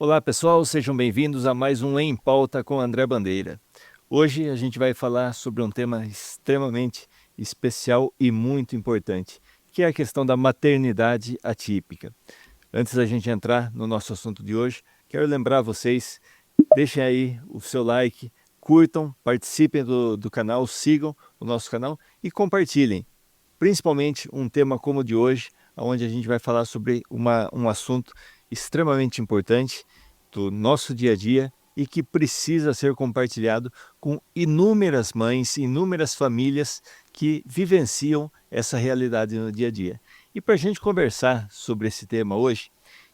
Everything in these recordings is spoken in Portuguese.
Olá pessoal, sejam bem-vindos a mais um Em Pauta com André Bandeira. Hoje a gente vai falar sobre um tema extremamente especial e muito importante, que é a questão da maternidade atípica. Antes da gente entrar no nosso assunto de hoje, quero lembrar vocês, deixem aí o seu like, curtam, participem do canal, sigam o nosso canal e compartilhem. Principalmente um tema como o de hoje, onde a gente vai falar sobre um assunto extremamente importante do nosso dia a dia e que precisa ser compartilhado com inúmeras mães, inúmeras famílias que vivenciam essa realidade no dia a dia. E para a gente conversar sobre esse tema hoje,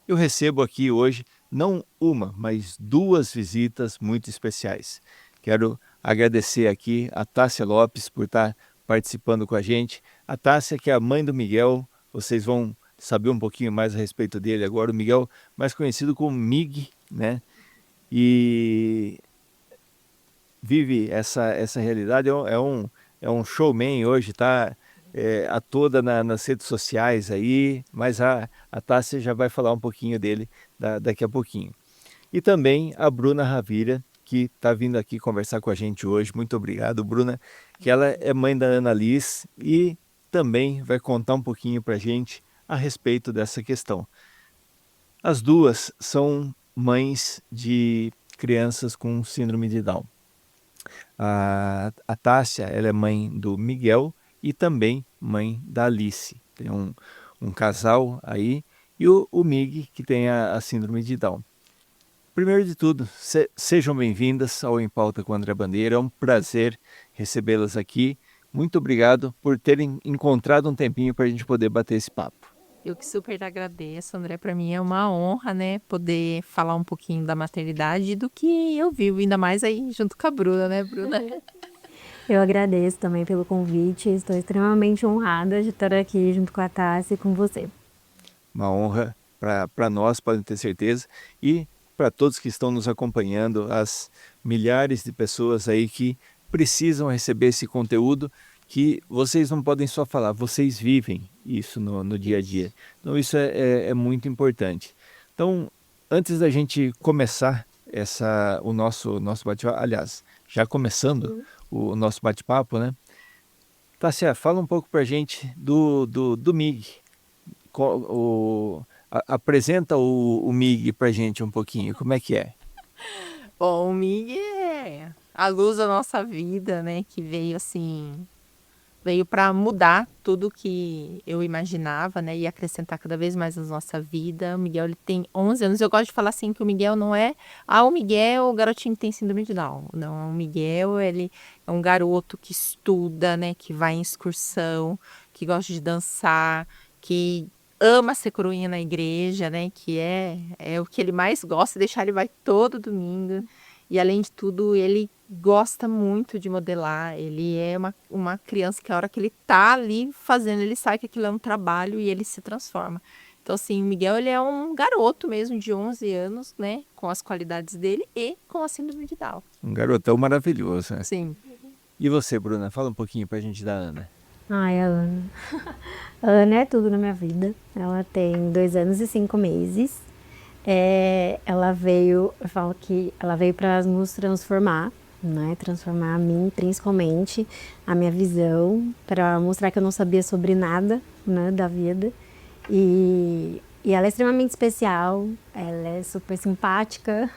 eu recebo aqui hoje não uma, mas duas visitas muito especiais. Quero agradecer aqui a Tássia Lopes por estar participando com a gente. A Tássia, que é a mãe do Miguel, vocês vão saber um pouquinho mais a respeito dele agora. O Miguel, mais conhecido como Mig, né? E vive essa realidade, é um showman hoje, tá a toda nas redes sociais aí, mas a Tássia já vai falar um pouquinho dele daqui a pouquinho. E também a Bruna Ravira, que está vindo aqui conversar com a gente hoje. Muito obrigado, Bruna, que ela é mãe da Ana Liz e também vai contar um pouquinho para a gente a respeito dessa questão. As duas são mães de crianças com síndrome de Down. A Tássia, ela é mãe do Miguel e também mãe da Alice. Tem um casal aí e o Mig, que tem a síndrome de Down. Primeiro de tudo, sejam bem-vindas ao Em Pauta com André Bandeira. É um prazer recebê-las aqui. Muito obrigado por terem encontrado um tempinho para a gente poder bater esse papo. Eu que super agradeço, André. Para mim é uma honra, né, poder falar um pouquinho da maternidade e do que eu vivo, ainda mais aí junto com a Bruna, né, Bruna? Eu agradeço também pelo convite, estou extremamente honrada de estar aqui junto com a Tassi e com você. Uma honra para nós, podem ter certeza, e para todos que estão nos acompanhando, as milhares de pessoas aí que precisam receber esse conteúdo, que vocês não podem só falar, vocês vivem isso no dia a dia. Então isso é muito importante. Então, antes da gente começar o nosso bate-papo, aliás, já começando o nosso bate-papo, né? Tássia, fala um pouco para a gente do MIG. Apresenta o MIG para a gente um pouquinho, como é que é? Bom, o Mig é a luz da nossa vida, né, que veio assim, veio para mudar tudo que eu imaginava, né, e acrescentar cada vez mais na nossa vida. O Miguel, ele tem 11 anos. Eu gosto de falar assim que o Miguel não é, o Miguel, o garotinho que tem síndrome de Down. Não, o Miguel, ele é um garoto que estuda, né, que vai em excursão, que gosta de dançar, que ama ser coroinha na igreja, né, que é o que ele mais gosta, deixar ele vai todo domingo. E além de tudo, ele gosta muito de modelar. Ele é uma criança que a hora que ele tá ali fazendo, ele sabe que aquilo é um trabalho e ele se transforma. Então, assim, o Miguel, ele é um garoto mesmo de 11 anos, né? Com as qualidades dele e com a síndrome de Down. Um garotão maravilhoso, né? Sim. E você, Bruna, fala um pouquinho para a gente da Ana. Ai, a Ana. A Ana é tudo na minha vida. Ela tem 2 anos e 5 meses. Ela veio, eu falo que ela veio para nos transformar, né? Transformar a mim, principalmente, a minha visão, para mostrar que eu não sabia sobre nada, né, da vida. E ela é extremamente especial, ela é super simpática,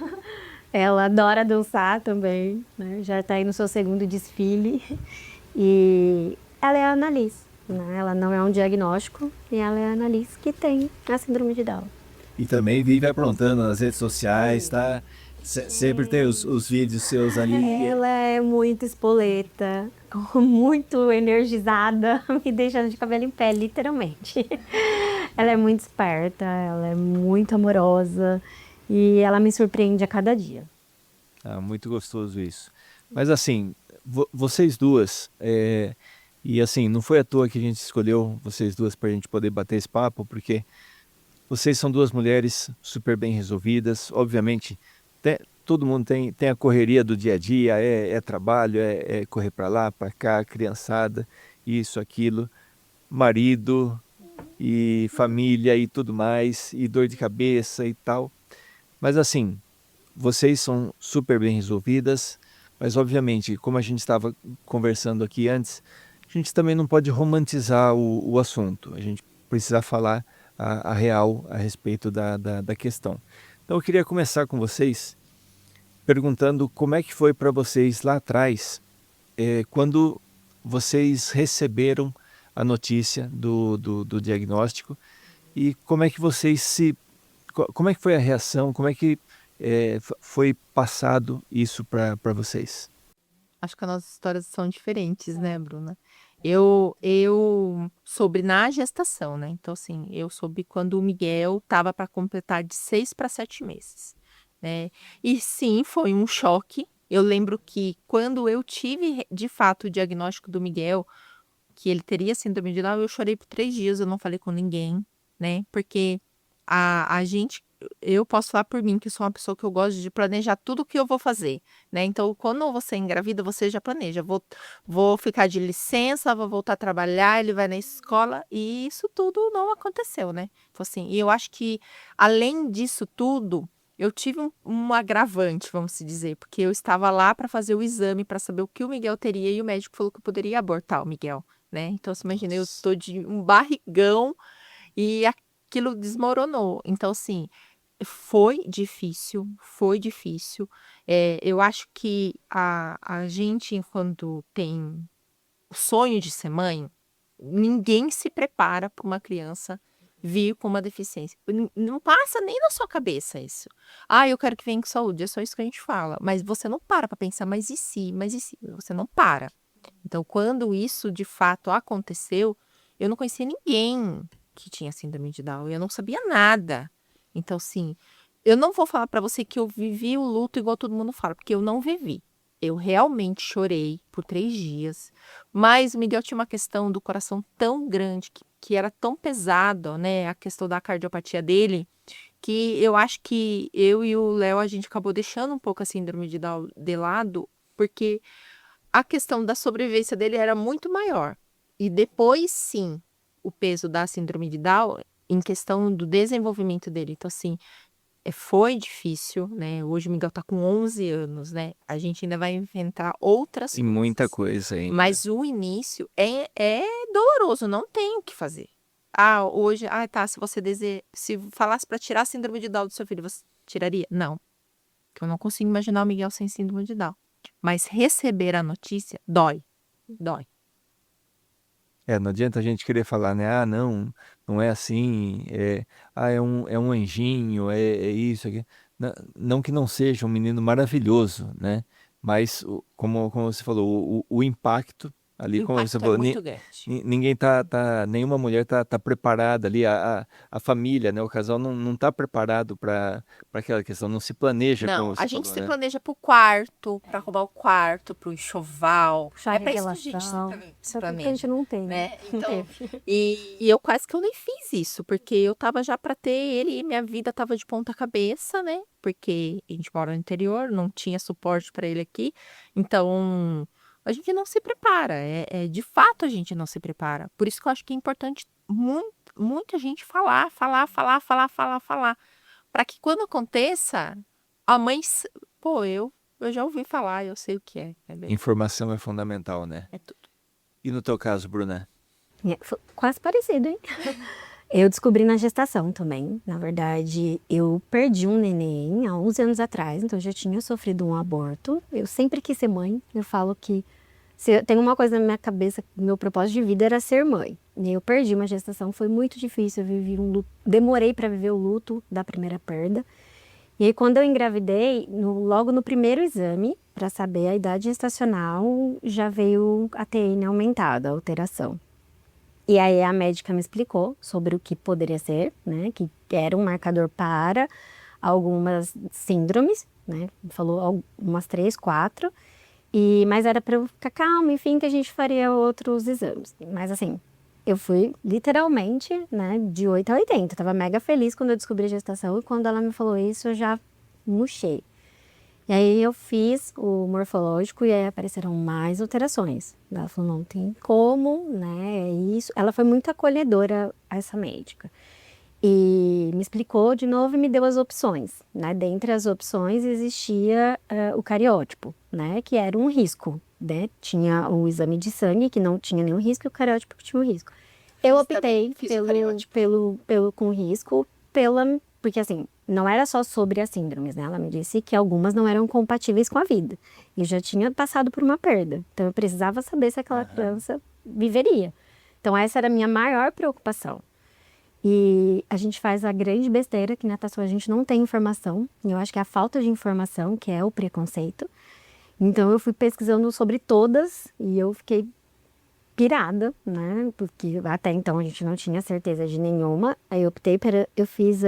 ela adora dançar também, né? Já está aí no seu segundo desfile. E ela é a Annalise, né? Ela não é um diagnóstico e ela é a Annalise que tem a síndrome de Down. E também vive aprontando nas redes sociais, tá? Sempre tem os vídeos seus ali. Ela é muito espoleta, muito energizada, me deixando de cabelo em pé, literalmente. Ela é muito esperta, ela é muito amorosa e ela me surpreende a cada dia. Ah, muito gostoso isso. Mas assim, vocês duas, e assim, não foi à toa que a gente escolheu vocês duas para a gente poder bater esse papo, porque vocês são duas mulheres super bem resolvidas. Obviamente, todo mundo tem a correria do dia a dia, é trabalho, é correr para lá, para cá, criançada, isso, aquilo, marido e família e tudo mais, e dor de cabeça e tal. Mas assim, vocês são super bem resolvidas, mas obviamente, como a gente estava conversando aqui antes, a gente também não pode romantizar o assunto. A gente precisa falar a real a respeito da questão. Então eu queria começar com vocês perguntando como é que foi para vocês lá atrás, quando vocês receberam a notícia do diagnóstico e como é que como é que foi a reação, como é que foi passado isso para vocês? Acho que as nossas histórias são diferentes, né, Bruna? Eu soube na gestação, né? Então, assim, eu soube quando o Miguel estava para completar de 6 para 7 meses, né? E sim, foi um choque. Eu lembro que quando eu tive, de fato, o diagnóstico do Miguel, que ele teria síndrome de Down, eu chorei por 3 dias, eu não falei com ninguém, né? Porque a gente, eu posso falar por mim, que sou uma pessoa que eu gosto de planejar tudo o que eu vou fazer, né? Então, quando você engravida, você já planeja. Vou ficar de licença, vou voltar a trabalhar, ele vai na escola, e isso tudo não aconteceu, né? Então, assim, e eu acho que, além disso tudo, eu tive um agravante, vamos se dizer, porque eu estava lá para fazer o exame, para saber o que o Miguel teria, e o médico falou que eu poderia abortar o Miguel, né? Então, você imagina, eu estou de um barrigão e aquilo desmoronou. Então, assim, foi difícil, foi difícil. Eu acho que a gente, quando tem o sonho de ser mãe, ninguém se prepara para uma criança vir com uma deficiência. Não passa nem na sua cabeça isso. Ah, eu quero que venha com saúde, é só isso que a gente fala. Mas você não para pensar, mas e se? Mas e se? Você não para. Então, quando isso de fato aconteceu, eu não conhecia ninguém que tinha síndrome de Down, eu não sabia nada. Então, assim, eu não vou falar para você que eu vivi o luto igual todo mundo fala, porque eu não vivi. Eu realmente chorei por 3 dias, mas o Miguel tinha uma questão do coração tão grande, que era tão pesado, né, a questão da cardiopatia dele, que eu acho que eu e o Léo, a gente acabou deixando um pouco a síndrome de Down de lado, porque a questão da sobrevivência dele era muito maior. E depois, sim, o peso da síndrome de Down em questão do desenvolvimento dele. Então, assim, foi difícil, né? Hoje o Miguel tá com 11 anos, né? A gente ainda vai enfrentar outras Tem muita coisas. coisa ainda. Mas o início é doloroso, não tem o que fazer. Ah, hoje, tá, se falasse para tirar a síndrome de Down do seu filho, você tiraria? Não. Porque eu não consigo imaginar o Miguel sem síndrome de Down. Mas receber a notícia dói. Dói. Não adianta a gente querer falar, né? Ah, não, não é assim, é um anjinho, é isso, aqui. Não que não seja um menino maravilhoso, né? Mas, como você falou, o impacto ali, O como você impacto é falou, muito grande. ninguém nenhuma mulher tá preparada ali, a família, né? O casal não tá preparado para aquela questão, não se planeja, Não, como a você gente falou, se né? planeja pro quarto, pra arrumar o quarto, pro enxoval. Puxar É pra isso que a gente revelação. se Isso é tudo que a planeja, gente não tem, né? Não Então, teve. e eu quase que eu nem fiz isso, porque eu tava já pra ter ele e minha vida tava de ponta cabeça, né? Porque a gente mora no interior, não tinha suporte pra ele aqui. Então, a gente não se prepara. De fato a gente não se prepara. Por isso que eu acho que é importante muita gente falar, para que quando aconteça, a mãe, pô, eu já ouvi falar, eu sei o que é. Informação é fundamental, né? É tudo. E no teu caso, Bruna? Foi quase parecido, hein? Eu descobri na gestação também. Na verdade, eu perdi um neném há 11 anos atrás, então eu já tinha sofrido um aborto. Eu sempre quis ser mãe. Eu falo que se eu tenho uma coisa na minha cabeça, meu propósito de vida era ser mãe. E eu perdi uma gestação, foi muito difícil. Eu vivi um luto, demorei para viver o luto da primeira perda. E aí, quando eu engravidei, logo no primeiro exame, para saber a idade gestacional, já veio a TN aumentada, a alteração. E aí a médica me explicou sobre o que poderia ser, né? Que era um marcador para algumas síndromes, né? Falou umas 3, 4. Mas era para eu ficar calma, enfim, que a gente faria outros exames. Mas assim, eu fui literalmente, né, de 8 a 80. Eu tava mega feliz quando eu descobri a gestação e quando ela me falou isso, eu já murchei. E aí eu fiz o morfológico e aí apareceram mais alterações. Ela falou, não tem como, né, é isso. Ela foi muito acolhedora, essa médica. E me explicou de novo e me deu as opções, né? Dentre as opções existia o cariótipo, né? Que era um risco, né? Tinha o exame de sangue, que não tinha nenhum risco, e o cariótipo que tinha um risco. Eu optei pelo com risco, porque assim, não era só sobre as síndromes, né? Ela me disse que algumas não eram compatíveis com a vida. E já tinha passado por uma perda. Então eu precisava saber se aquela criança viveria. Então essa era a minha maior preocupação. E a gente faz a grande besteira que na natação a gente não tem informação. E eu acho que é a falta de informação que é o preconceito. Então eu fui pesquisando sobre todas e eu fiquei pirada, né? Porque até então a gente não tinha certeza de nenhuma. Aí eu fiz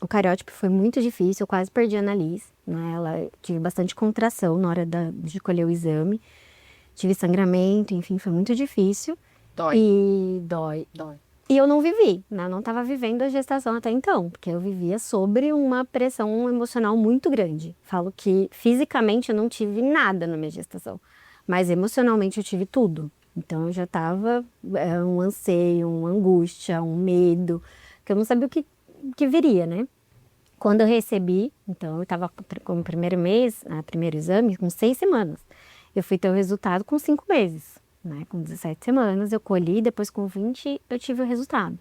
o cariótipo, foi muito difícil, eu quase perdi a Annalise, né? Tive bastante contração na hora de colher o exame. Tive sangramento, enfim, foi muito difícil. Dói. E dói. Dói. E eu não vivi, né? Eu não estava vivendo a gestação até então, porque eu vivia sobre uma pressão emocional muito grande. Falo que fisicamente eu não tive nada na minha gestação, mas emocionalmente eu tive tudo. Então eu já estava um anseio, uma angústia, um medo, que eu não sabia o que viria, né? Quando eu recebi, então eu estava com o primeiro mês, primeiro exame, com 6 semanas. Eu fui ter o resultado com 5 meses, né? Com 17 semanas eu colhi, depois com 20 eu tive o resultado.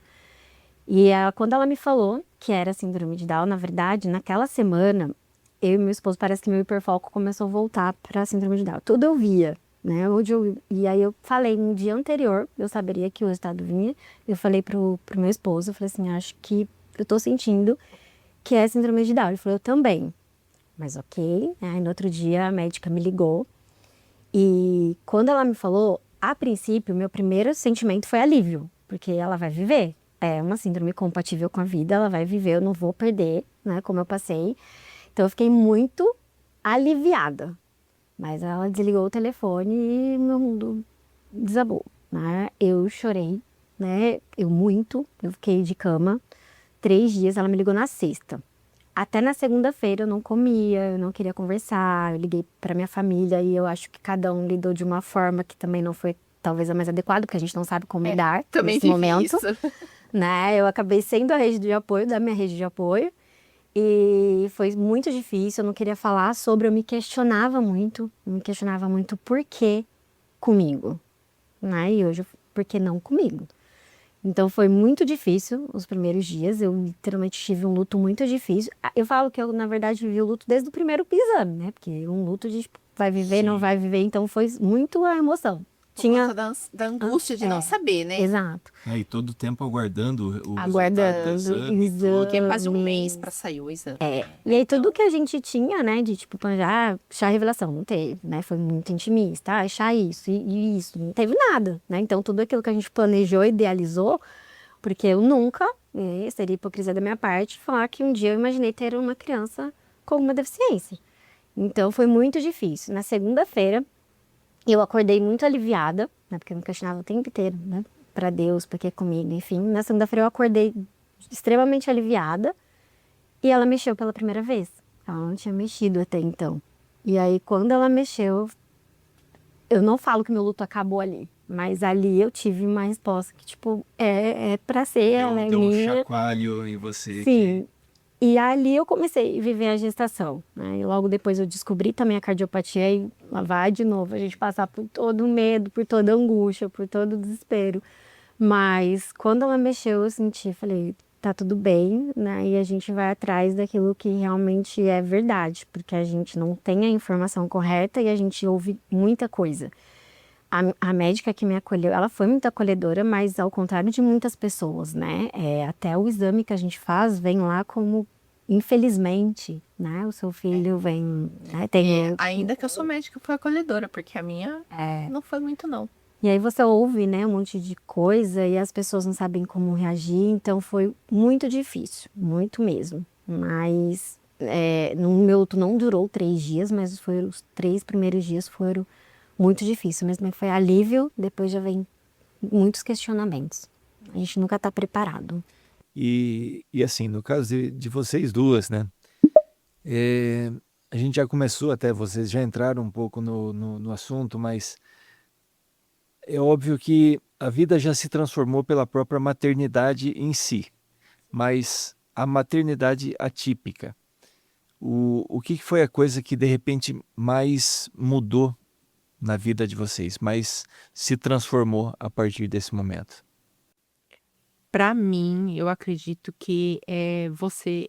E quando ela me falou que era síndrome de Down, na verdade, naquela semana, eu e meu esposo, parece que meu hiperfoco começou a voltar para a síndrome de Down. Tudo eu via, né? E aí eu falei no dia anterior, eu saberia que o resultado vinha, eu falei pro meu esposo, eu falei assim, acho que eu tô sentindo que é síndrome de Down. Ele falou, eu também. Mas ok. Aí no outro dia a médica me ligou e quando ela me falou, a princípio, meu primeiro sentimento foi alívio, porque ela vai viver. É uma síndrome compatível com a vida, ela vai viver, eu não vou perder, né, como eu passei. Então eu fiquei muito aliviada. Mas ela desligou o telefone e meu mundo desabou, né? Eu chorei, né? Eu fiquei de cama 3 dias, ela me ligou na sexta. Até na segunda-feira eu não comia, eu não queria conversar, eu liguei para minha família e eu acho que cada um lidou de uma forma que também não foi talvez a mais adequada, porque a gente não sabe como lidar nesse momento, né? Eu acabei sendo a rede de apoio da minha rede de apoio e foi muito difícil, eu não queria falar sobre, eu me questionava muito por que comigo, né? E hoje, por que não comigo? Então foi muito difícil os primeiros dias, eu literalmente tive um luto muito difícil. Eu falo que eu, na verdade, vivi o luto desde o primeiro exame, né? Porque um luto de tipo, vai viver, não vai viver, então foi muito a emoção. Por conta da angústia de não saber, né? Exato. E todo tempo aguardando o Aguardando resultado do o exame. Porque é quase um mês para sair o exame. E aí tudo que a gente tinha, né, de tipo, planejar, chá revelação, não teve, né? Foi muito intimista, chá isso e isso, não teve nada, né? Então tudo aquilo que a gente planejou, idealizou, porque eu nunca, seria hipocrisia da minha parte, falar que um dia eu imaginei ter uma criança com uma deficiência. Então foi muito difícil. Na segunda-feira, eu acordei muito aliviada, né? Porque eu me questionava o tempo inteiro, né? Pra Deus, porque comigo, enfim. Na segunda-feira eu acordei extremamente aliviada e ela mexeu pela primeira vez. Ela não tinha mexido até então. E aí, quando ela mexeu, eu não falo que meu luto acabou ali, mas ali eu tive uma resposta que, tipo, é pra ser, ela é Deu um minha. chacoalho em você. Sim. E ali eu comecei a viver a gestação, né? E logo depois eu descobri também a cardiopatia e lá vai de novo a gente passar por todo o medo, por toda a angústia, por todo o desespero. Mas quando ela mexeu, eu senti, falei, tá tudo bem, né? E a gente vai atrás daquilo que realmente é verdade, porque a gente não tem a informação correta e a gente ouve muita coisa. A médica que me acolheu, ela foi muito acolhedora, mas ao contrário de muitas pessoas, né? Até o exame que a gente faz vem lá como, infelizmente, né? O seu filho vem, né? Ainda que eu sou médica, foi acolhedora, porque a minha não foi muito, não. E aí você ouve, né, um monte de coisa e as pessoas não sabem como reagir, então foi muito difícil, muito mesmo. Mas no meu luto não durou 3 dias, mas os 3 primeiros dias foram muito difíceis. Mesmo foi alívio, depois já vem muitos questionamentos. A gente nunca está preparado. E assim, no caso de vocês duas, né? A gente já começou até, vocês já entraram um pouco no assunto, mas é óbvio que a vida já se transformou pela própria maternidade em si. mas a maternidade atípica, o que foi a coisa que de repente mais mudou na vida de vocês, mais se transformou a partir desse momento? Para mim, eu acredito que você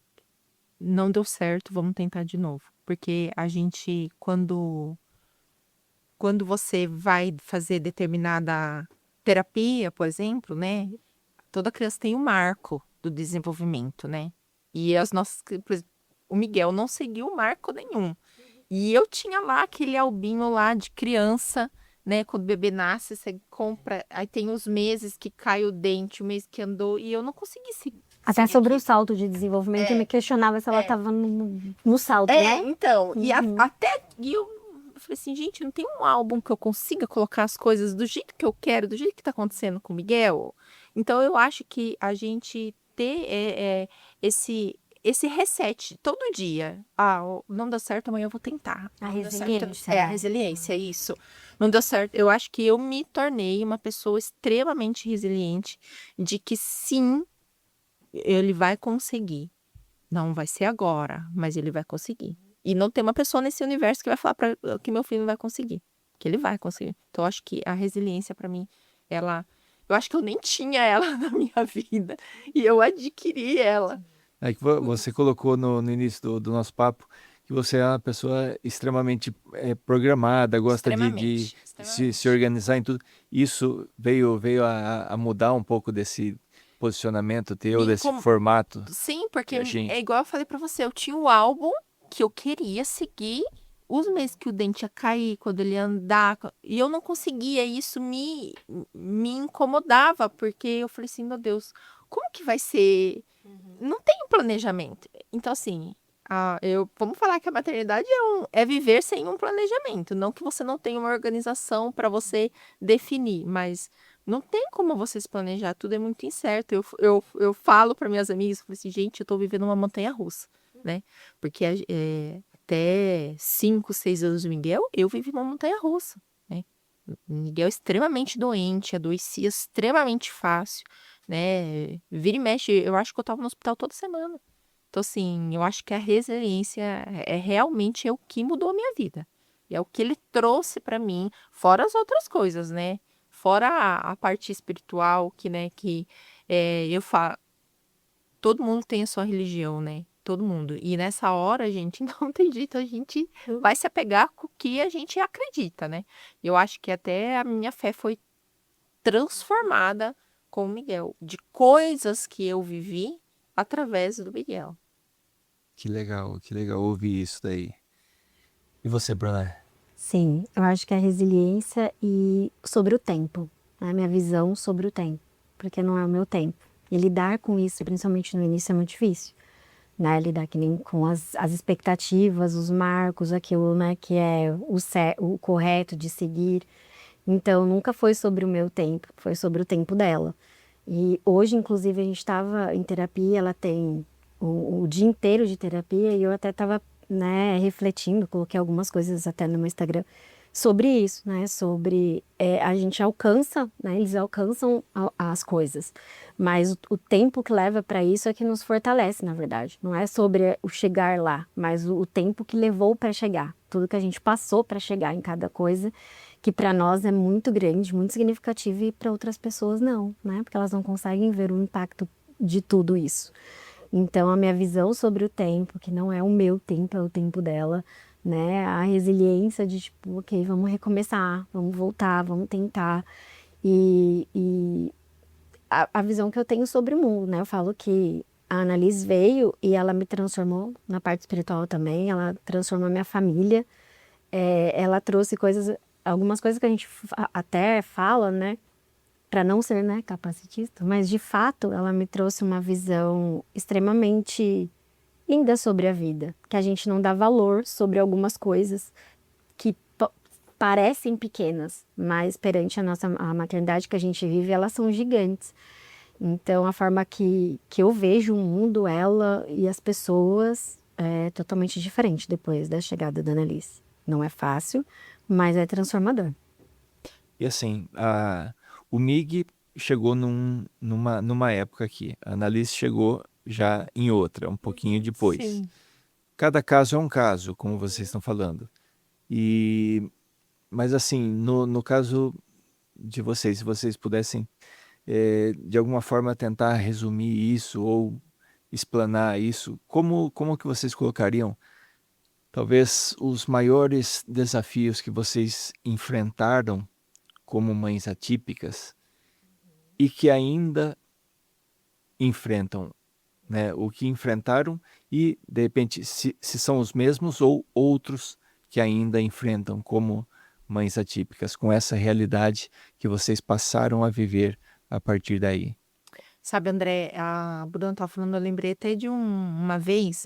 não deu certo, vamos tentar de novo. Porque a gente, quando você vai fazer determinada terapia, por exemplo, né? Toda criança tem um marco do desenvolvimento, né? E as nossas, por exemplo, o Miguel não seguiu marco nenhum. E eu tinha lá aquele albinho lá de criança, né? Quando o bebê nasce, você compra, aí tem os meses que cai o dente, o mês que andou, e eu não consegui Até seguir sobre o aquilo. salto de desenvolvimento, eu me questionava se ela É. estava no salto, né? Então, Uhum. e eu falei assim, gente, não tem um álbum que eu consiga colocar as coisas do jeito que eu quero, do jeito que tá acontecendo com o Miguel? Então, eu acho que a gente ter esse reset todo dia. Não deu certo, amanhã eu vou tentar. A Não deu certo, resiliência, a né? resiliência, é isso. Não deu certo. Eu acho que eu me tornei uma pessoa extremamente resiliente, de que sim, ele vai conseguir. Não vai ser agora, mas ele vai conseguir. E não tem uma pessoa nesse universo que vai falar que meu filho não vai conseguir. Que ele vai conseguir. Então, eu acho que a resiliência, para mim, ela. Eu acho que eu nem tinha ela na minha vida. E eu adquiri ela. É que você colocou no início do nosso papo que você é uma pessoa extremamente programada, gosta de se organizar em tudo. Isso veio a mudar um pouco desse posicionamento teu, Me desse incom- formato Sim, de porque agir. é igual eu falei pra você, eu tinha o álbum que eu queria seguir os meses que o dente ia cair, quando ele ia andar, e eu não conseguia, e isso me incomodava, porque eu falei assim, meu Deus, como que vai ser? Não tem um planejamento. Então, assim, vamos falar que a maternidade é viver sem um planejamento, não que você não tenha uma organização para você definir, mas não tem como você se planejar, tudo é muito incerto. Eu falo para minhas amigas, eu falo assim, gente, eu tô vivendo uma montanha-russa, né? Porque até 5, 6 anos do Miguel, eu vivi uma montanha-russa, né? O Miguel é extremamente doente, adoecia extremamente fácil, né? Vira e mexe, eu acho que eu tava no hospital toda semana. Então, assim, eu acho que a resiliência realmente é o que mudou a minha vida. E é o que ele trouxe para mim, fora as outras coisas, né? Fora a parte espiritual, que, né, que eu falo, todo mundo tem a sua religião, né? Todo mundo. E nessa hora, gente, não tem jeito, a gente vai se apegar com o que a gente acredita, né? Eu acho que até a minha fé foi transformada com o Miguel, de coisas que eu vivi através do Miguel. Que legal ouvir isso daí. E você, Bruna? Sim, eu acho que a resiliência e sobre o tempo, né? A minha visão sobre o tempo, porque não é o meu tempo. E lidar com isso, principalmente no início, é muito difícil, né? Lidar que nem com as expectativas, os marcos, aquilo, né, que é o correto de seguir. Então, nunca foi sobre o meu tempo, foi sobre o tempo dela. E hoje, inclusive, a gente estava em terapia, ela tem o dia inteiro de terapia e eu até estava, né, refletindo, coloquei algumas coisas até no meu Instagram sobre isso, né, sobre a gente alcança, né, eles alcançam as coisas, mas o tempo que leva para isso é que nos fortalece, na verdade. Não é sobre o chegar lá, mas o tempo que levou para chegar, tudo que a gente passou para chegar em cada coisa que para nós é muito grande, muito significativo e para outras pessoas não, né? Porque elas não conseguem ver o impacto de tudo isso. Então a minha visão sobre o tempo, que não é o meu tempo, é o tempo dela, né? A resiliência de tipo, ok, vamos recomeçar, vamos voltar, vamos tentar. E a visão que eu tenho sobre o mundo, né? Eu falo que a Annalise veio e ela me transformou na parte espiritual também, ela transformou minha família. Ela trouxe coisas, algumas coisas que a gente até fala, né, para não ser, né, capacitista, mas de fato ela me trouxe uma visão extremamente linda sobre a vida, que a gente não dá valor sobre algumas coisas que parecem pequenas, mas perante a maternidade que a gente vive, elas são gigantes. Então, a forma que eu vejo o mundo, ela e as pessoas é totalmente diferente depois da chegada da Annalise. Não é fácil, mas é transformador. E assim, o MIG chegou numa época aqui. A Annalise chegou já em outra, um pouquinho depois. Sim. Cada caso é um caso, como vocês estão falando. Mas assim, no caso de vocês, se vocês pudessem, de alguma forma, tentar resumir isso ou explanar isso, como que vocês colocariam, talvez, os maiores desafios que vocês enfrentaram como mães atípicas e que ainda enfrentam, né? O que enfrentaram e, de repente, se são os mesmos ou outros que ainda enfrentam como mães atípicas, com essa realidade que vocês passaram a viver a partir daí. Sabe, André, a Bruna estava falando, eu lembrei até de uma vez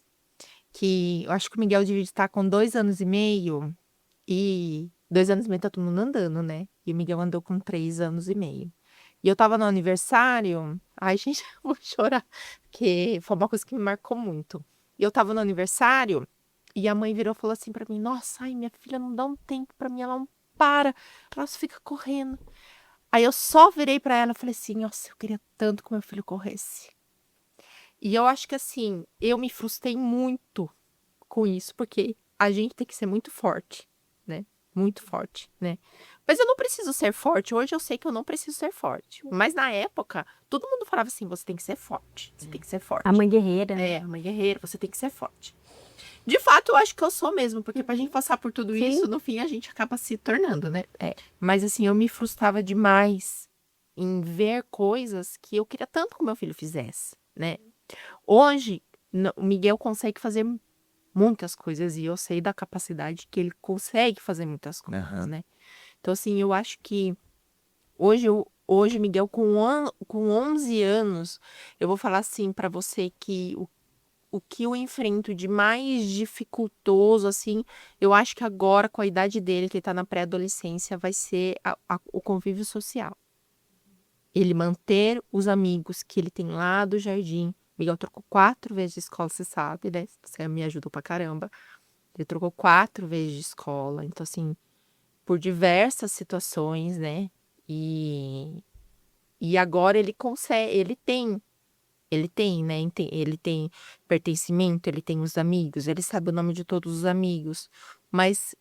que eu acho que o Miguel devia estar com 2 anos e meio, e 2 anos e meio tá todo mundo andando, né? E o Miguel andou com 3 anos e meio. E eu tava no aniversário, ai, gente, eu vou chorar, porque foi uma coisa que me marcou muito. E eu tava no aniversário, e a mãe virou e falou assim pra mim: Nossa, ai, minha filha não dá um tempo pra mim, ela não para, ela só fica correndo. Aí eu só virei pra ela e falei assim: Nossa, eu queria tanto que meu filho corresse. E eu acho que assim, eu me frustrei muito com isso, porque a gente tem que ser muito forte, né? Muito forte, né? Mas eu não preciso ser forte. Hoje eu sei que eu não preciso ser forte. Mas na época, todo mundo falava assim: você tem que ser forte. Você tem que ser forte. A mãe guerreira, né? É, a mãe guerreira, você tem que ser forte. De fato, eu acho que eu sou mesmo, porque pra gente passar por tudo Sim. isso, no fim a gente acaba se tornando, né? Mas assim, eu me frustrava demais em ver coisas que eu queria tanto que o meu filho fizesse, né? Hoje, o Miguel consegue fazer muitas coisas e eu sei da capacidade que ele consegue fazer muitas coisas, Aham. né? Então, assim, eu acho que hoje o Miguel com 11 anos, eu vou falar assim pra você que o que eu enfrento de mais dificultoso, assim, eu acho que agora, com a idade dele, que ele tá na pré-adolescência, vai ser o convívio social. Ele manter os amigos que ele tem lá do jardim. Miguel trocou 4 vezes de escola, você sabe, né? Você me ajudou pra caramba. Ele trocou 4 vezes de escola. Então, assim, por diversas situações, né? E agora ele consegue, ele tem, né? Ele tem pertencimento, ele tem os amigos, ele sabe o nome de todos os amigos. Mas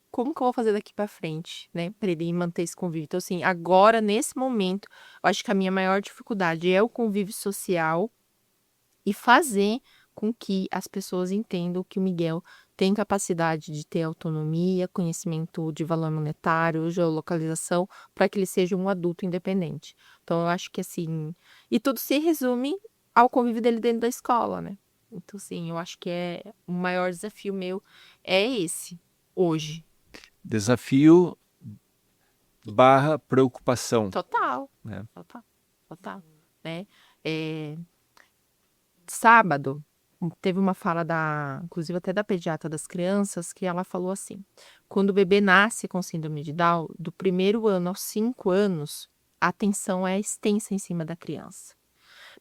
como que eu vou fazer daqui pra frente, né? Pra ele manter esse convívio. Então, assim, agora, nesse momento, eu acho que a minha maior dificuldade é o convívio social e fazer com que as pessoas entendam que o Miguel tem capacidade de ter autonomia, conhecimento de valor monetário, geolocalização, para que ele seja um adulto independente. Então, eu acho que assim. E tudo se resume ao convívio dele dentro da escola, né? Então, assim, eu acho que o maior desafio meu é esse, hoje. Desafio barra preocupação. Total. Né? Total. Né? Sábado, teve uma fala inclusive até da pediatra das crianças, que ela falou assim: quando o bebê nasce com síndrome de Down, do 1º ano aos 5 anos, a atenção é extensa em cima da criança.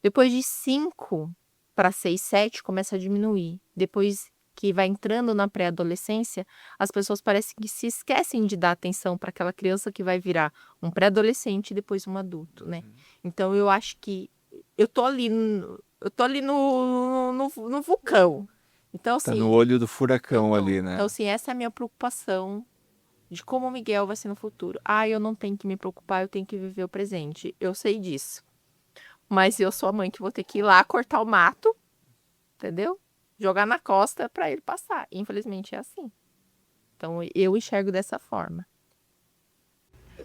Depois de 5 para 6, 7, começa a diminuir. Depois que vai entrando na pré-adolescência, as pessoas parecem que se esquecem de dar atenção para aquela criança que vai virar um pré-adolescente e depois um adulto, né? Então, eu acho que eu tô ali no vulcão. Então, Tá assim, no olho do furacão ali, né? então, assim, essa é a minha preocupação de como o Miguel vai ser no futuro. Eu não tenho que me preocupar, eu tenho que viver o presente. Eu sei disso. Mas eu sou a mãe que vou ter que ir lá cortar o mato, entendeu? Jogar na costa para ele passar. Infelizmente é assim. Então, eu enxergo dessa forma.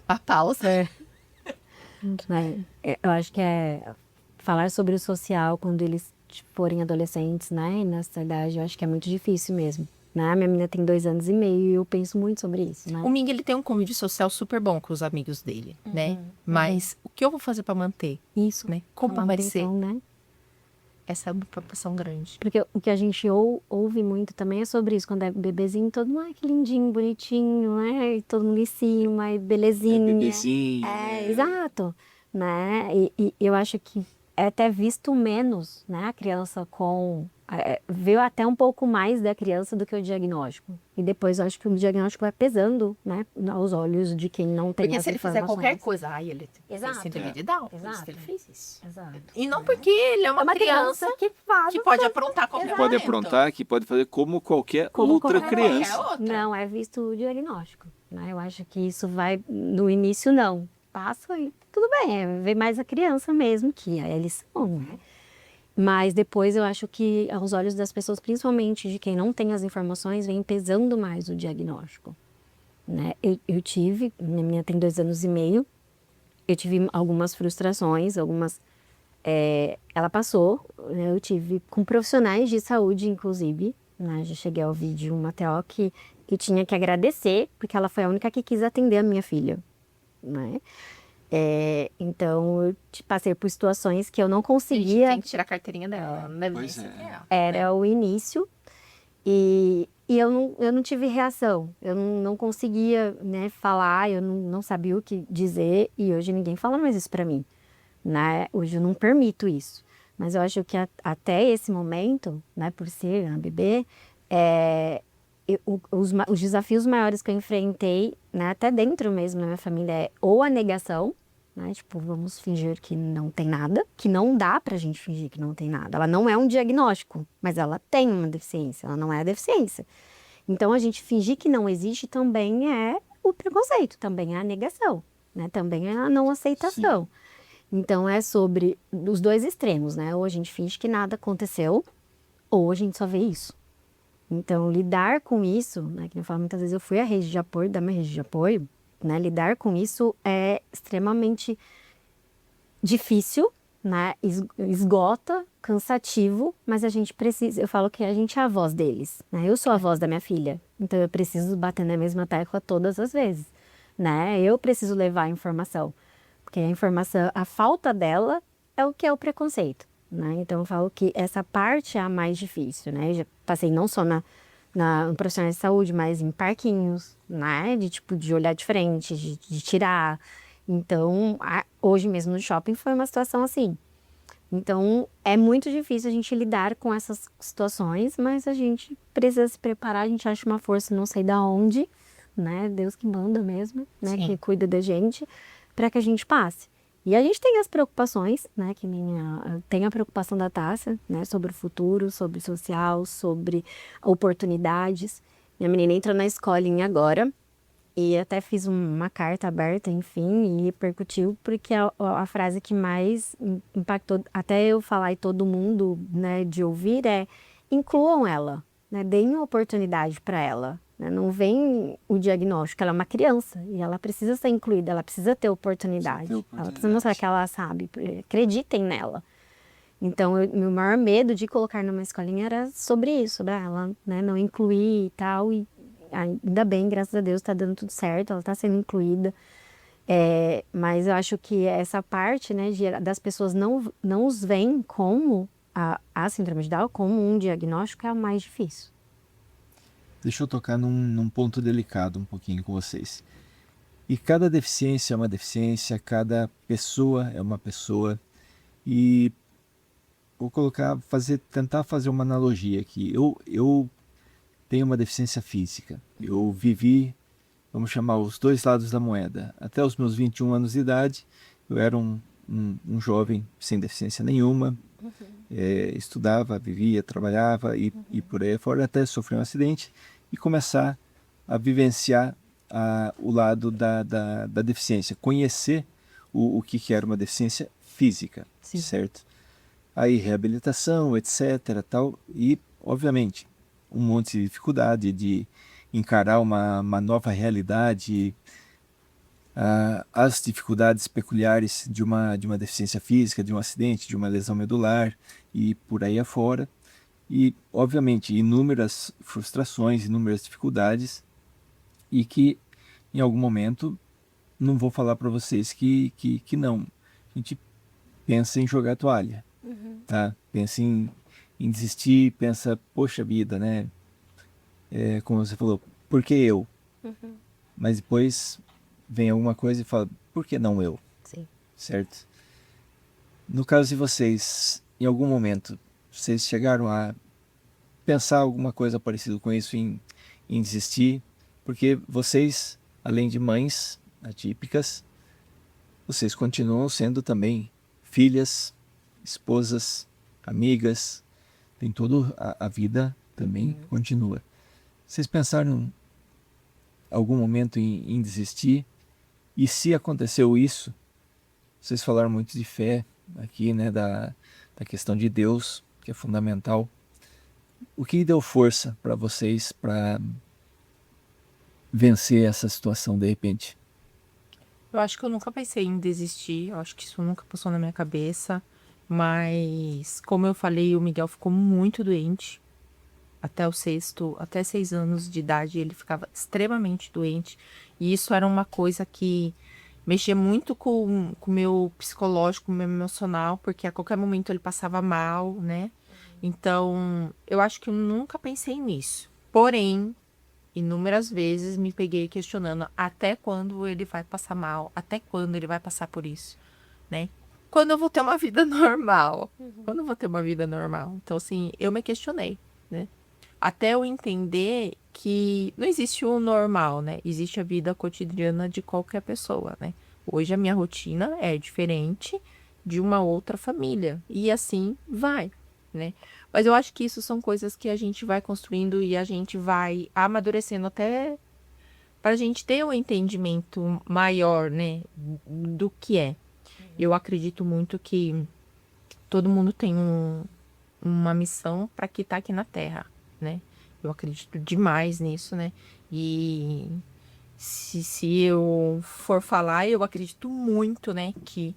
A pausa. Né? Eu acho que falar sobre o social quando eles forem adolescentes, né? E nessa idade, eu acho que é muito difícil mesmo. Né? Minha menina tem 2 anos e meio e eu penso muito sobre isso, né? O Ming, ele tem um convívio social super bom com os amigos dele, né? Mas o que eu vou fazer para manter? Isso, né? Como a vai ser? manutenção, né? Essa é uma preocupação grande. Porque o que a gente ouve muito também é sobre isso. Quando é bebezinho, todo mundo, que lindinho, bonitinho, né? E todo mundo em cima, e belezinha. bebezinho. Exato. Né? E eu acho que é até visto menos, né? A criança veio até um pouco mais da criança do que o diagnóstico. E depois eu acho que o diagnóstico vai pesando, né? Aos olhos de quem não tem Porque as se ele fizer informações. qualquer coisa, ele tem Exato. síndrome de Down. Por isso Exato. que ele fez isso. Exato. E não porque ele é uma criança que faz que pode aprontar qualquer Que pode momento. aprontar, que pode fazer como qualquer Como outra qualquer criança. outra. Não é visto o diagnóstico, né? Eu acho que isso vai, no início não, passa e tudo bem, vem mais a criança mesmo, que eles são, né? Mas depois eu acho que aos olhos das pessoas, principalmente de quem não tem as informações, vem pesando mais o diagnóstico, né? Eu tive, minha menina tem 2 anos e meio, eu tive algumas frustrações, ela passou, né? Eu tive com profissionais de saúde, inclusive, né? Já cheguei a ouvir de uma TO que tinha que agradecer, porque ela foi a única que quis atender a minha filha, né? Então, eu passei por situações que eu não A gente conseguia, tem que tirar a carteirinha dela. Não deve Pois nem é. ser real. era o início, e eu não tive reação, eu não conseguia, né, falar, eu não sabia o que dizer, e hoje ninguém fala mais isso pra mim, né? Hoje eu não permito isso. Mas eu acho que até esse momento, né, por ser uma bebê, os desafios maiores que eu enfrentei, né, até dentro mesmo da minha família, é ou a negação, né, tipo, vamos fingir que não tem nada, que não dá pra gente fingir que não tem nada. Ela não é um diagnóstico, mas ela tem uma deficiência, ela não é a deficiência. Então, a gente fingir que não existe também é o preconceito, também é a negação, né, também é a não aceitação. Então, é sobre os dois extremos, né? Ou a gente finge que nada aconteceu, ou a gente só vê isso. Então, lidar com isso, né? Que eu falo muitas vezes, eu fui à rede de apoio, da minha rede de apoio, né? Lidar com isso é extremamente difícil, né? Esgota, cansativo, mas a gente precisa, eu falo que a gente é a voz deles, né? Eu sou a voz da minha filha, então eu preciso bater na mesma tecla todas as vezes, né? Eu preciso levar a informação. Porque a informação, a falta dela é o que é o preconceito, né? Então eu falo que essa parte é a mais difícil, né? Eu já passei não só no profissional de saúde, mas em parquinhos, né? De olhar de frente, de tirar. Então, hoje mesmo no shopping foi uma situação assim. Então, é muito difícil a gente lidar com essas situações, mas a gente precisa se preparar, a gente acha uma força não sei da onde, né? Deus que manda mesmo, né? Sim. Que cuida da gente, para que a gente passe. E a gente tem as preocupações, né? Tem a preocupação da Tássia, né? Sobre o futuro, sobre o social, sobre oportunidades. Minha menina entrou na escolinha agora, e até fiz uma carta aberta, enfim, e repercutiu, porque a frase que mais impactou, até eu falar e todo mundo, né, de ouvir, incluam ela, né, deem uma oportunidade para ela. Né, não vem o diagnóstico, ela é uma criança e ela precisa ser incluída, ela precisa ter oportunidade. Ela precisa mostrar que ela sabe, acreditem nela. Então, meu maior medo de colocar numa escolinha era sobre isso, sobre ela, né, não incluir e tal, e ainda bem, graças a Deus, está dando tudo certo, ela está sendo incluída. Mas eu acho que essa parte, né, das pessoas não os veem como a síndrome de Down, como um diagnóstico, é a mais difícil. Deixa eu tocar num ponto delicado um pouquinho com vocês. E cada deficiência é uma deficiência, cada pessoa é uma pessoa. E vou tentar fazer uma analogia aqui. Eu tenho uma deficiência física. Eu vivi, vamos chamar, os dois lados da moeda. Até os meus 21 anos de idade, eu era um jovem sem deficiência nenhuma. Estudava, vivia, trabalhava e por aí fora, até sofrer um acidente e começar a vivenciar o lado da deficiência, conhecer o que era uma deficiência física, Sim. certo? Aí reabilitação, etc, tal, e obviamente um monte de dificuldade de encarar uma nova realidade, as dificuldades peculiares de uma deficiência física, de um acidente, de uma lesão medular e por aí afora. E, obviamente, inúmeras frustrações, inúmeras dificuldades e que, em algum momento, não vou falar para vocês que não. A gente pensa em jogar a toalha, tá? Pensa em desistir, pensa, poxa vida, né? Como você falou, por que eu? Mas depois vem alguma coisa e fala, por que não eu? Sim. Certo? No caso de vocês, em algum momento, vocês chegaram a pensar alguma coisa parecida com isso em desistir? Porque vocês, além de mães atípicas, vocês continuam sendo também filhas, esposas, amigas, tem toda a vida também continua. Vocês pensaram em algum momento em desistir? E se aconteceu isso, vocês falaram muito de fé aqui, né, da questão de Deus, que é fundamental. O que deu força para vocês para vencer essa situação de repente? Eu acho que eu nunca pensei em desistir, eu acho que isso nunca passou na minha cabeça, mas como eu falei, o Miguel ficou muito doente. Até 6 anos de idade, ele ficava extremamente doente. E isso era uma coisa que mexia muito com o meu psicológico, com o meu emocional, porque a qualquer momento ele passava mal, né? Então, eu acho que eu nunca pensei nisso. Porém, inúmeras vezes me peguei questionando até quando ele vai passar mal, até quando ele vai passar por isso, né? Quando eu vou ter uma vida normal? Quando eu vou ter uma vida normal? Então, assim, eu me questionei, né? Até eu entender que não existe o normal, né? Existe a vida cotidiana de qualquer pessoa, né? Hoje a minha rotina é diferente de uma outra família. E assim vai, né? Mas eu acho que isso são coisas que a gente vai construindo e a gente vai amadurecendo até para a gente ter um entendimento maior, né? Do que é. Eu acredito muito que todo mundo tem uma missão para que tá aqui na Terra, né? Eu acredito demais nisso, né? E se eu for falar, eu acredito muito, né? Que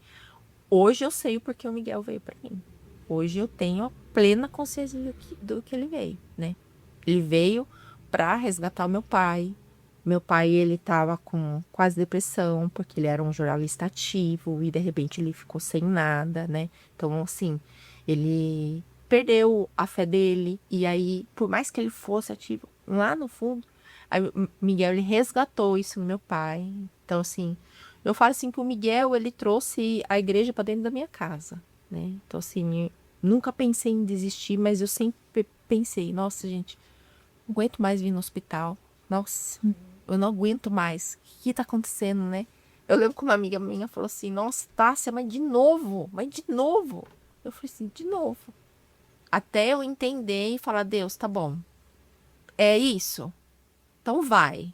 hoje eu sei o porquê o Miguel veio para mim. Hoje eu tenho a plena consciência do que ele veio, né? Ele veio para resgatar o meu pai. Meu pai, ele tava com quase depressão, porque ele era um jornalista ativo e de repente ele ficou sem nada, né? Então, assim, ele perdeu a fé dele e aí, por mais que ele fosse ativo, lá no fundo, aí o Miguel, ele resgatou isso no meu pai. Então, assim, eu falo assim que o Miguel, ele trouxe a igreja para dentro da minha casa, né? Então, assim, nunca pensei em desistir, mas eu sempre pensei, nossa, gente, não aguento mais vir no hospital. Nossa, eu não aguento mais. O que tá acontecendo, né? Eu lembro que uma amiga minha falou assim, nossa, Tássia, mas de novo? Mas de novo? Eu falei assim, de novo. Até eu entender e falar, Deus, tá bom. É isso? Então vai.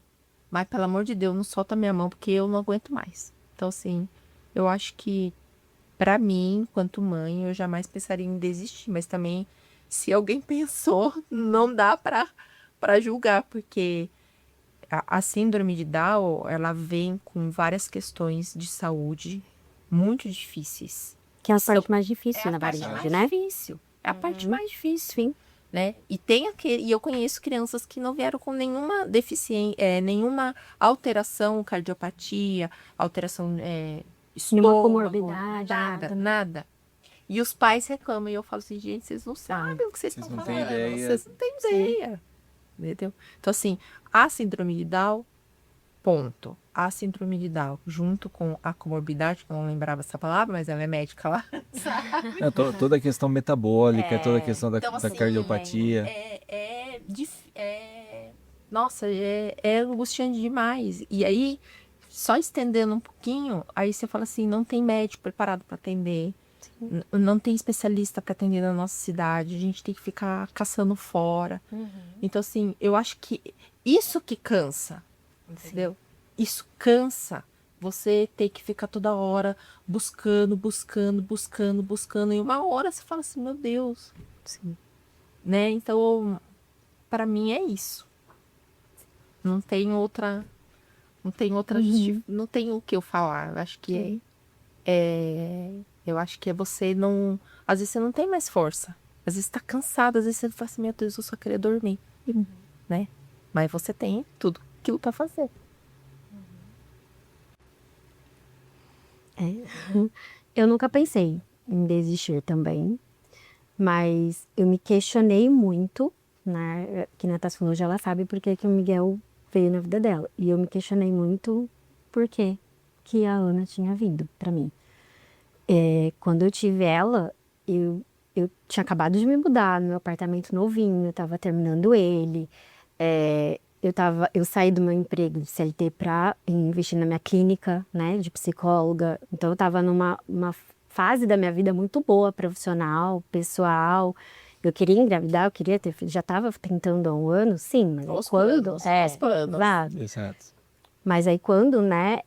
Mas, pelo amor de Deus, não solta minha mão, porque eu não aguento mais. Então, assim, eu acho que, pra mim, enquanto mãe, eu jamais pensaria em desistir. Mas também, se alguém pensou, não dá pra julgar, porque a síndrome de Down, ela vem com várias questões de saúde muito difíceis. Que é a parte mais difícil, na parte verdade, mais né? difícil. É a parte mais difícil, Sim. né? E eu conheço crianças que não vieram com nenhuma deficiência, nenhuma alteração, cardiopatia, alteração Nenhuma estômago, comorbidade, nada, nada. E os pais reclamam e eu falo assim, gente, vocês não sabem o que vocês Vocês estão não falando. têm ideia. Vocês não têm ideia. Entendeu? Então, assim, a síndrome de Down, ponto. A síndrome de Down, junto com a comorbidade, que eu não lembrava essa palavra, mas ela é médica lá. Toda a questão metabólica, toda a questão da Então, assim, cardiopatia. Nossa, é angustiante demais. E aí, só estendendo um pouquinho, aí você fala assim, não tem médico preparado para atender, não tem especialista para atender na nossa cidade, a gente tem que ficar caçando fora. Então, assim, eu acho que isso que cansa, entendeu? Isso cansa. Você ter que ficar toda hora buscando, e uma hora você fala assim, meu Deus, Sim. né? Então, para mim é isso. Não tem outra, não tem o que eu falar. Eu acho que eu acho que é você não, às vezes você não tem mais força. Às vezes você tá cansado, às vezes você fala assim, meu Deus, eu só queria dormir, né? Mas você tem tudo aquilo para fazer. Eu nunca pensei em desistir também, mas eu me questionei muito, né? Que a Natasha falou, já ela sabe por que que o Miguel veio na vida dela. E eu me questionei muito por que que a Ana tinha vindo pra mim. Quando eu tive ela, eu tinha acabado de me mudar no meu apartamento novinho, eu tava terminando ele. Eu saí do meu emprego de CLT para investir na minha clínica, né, de psicóloga. Então eu tava numa fase da minha vida muito boa, profissional, pessoal. Eu queria engravidar, eu queria ter filho. Já tava tentando há um ano, sim, mas Aos quando? planos, aos planos. Claro. Exato. Mas aí quando, né,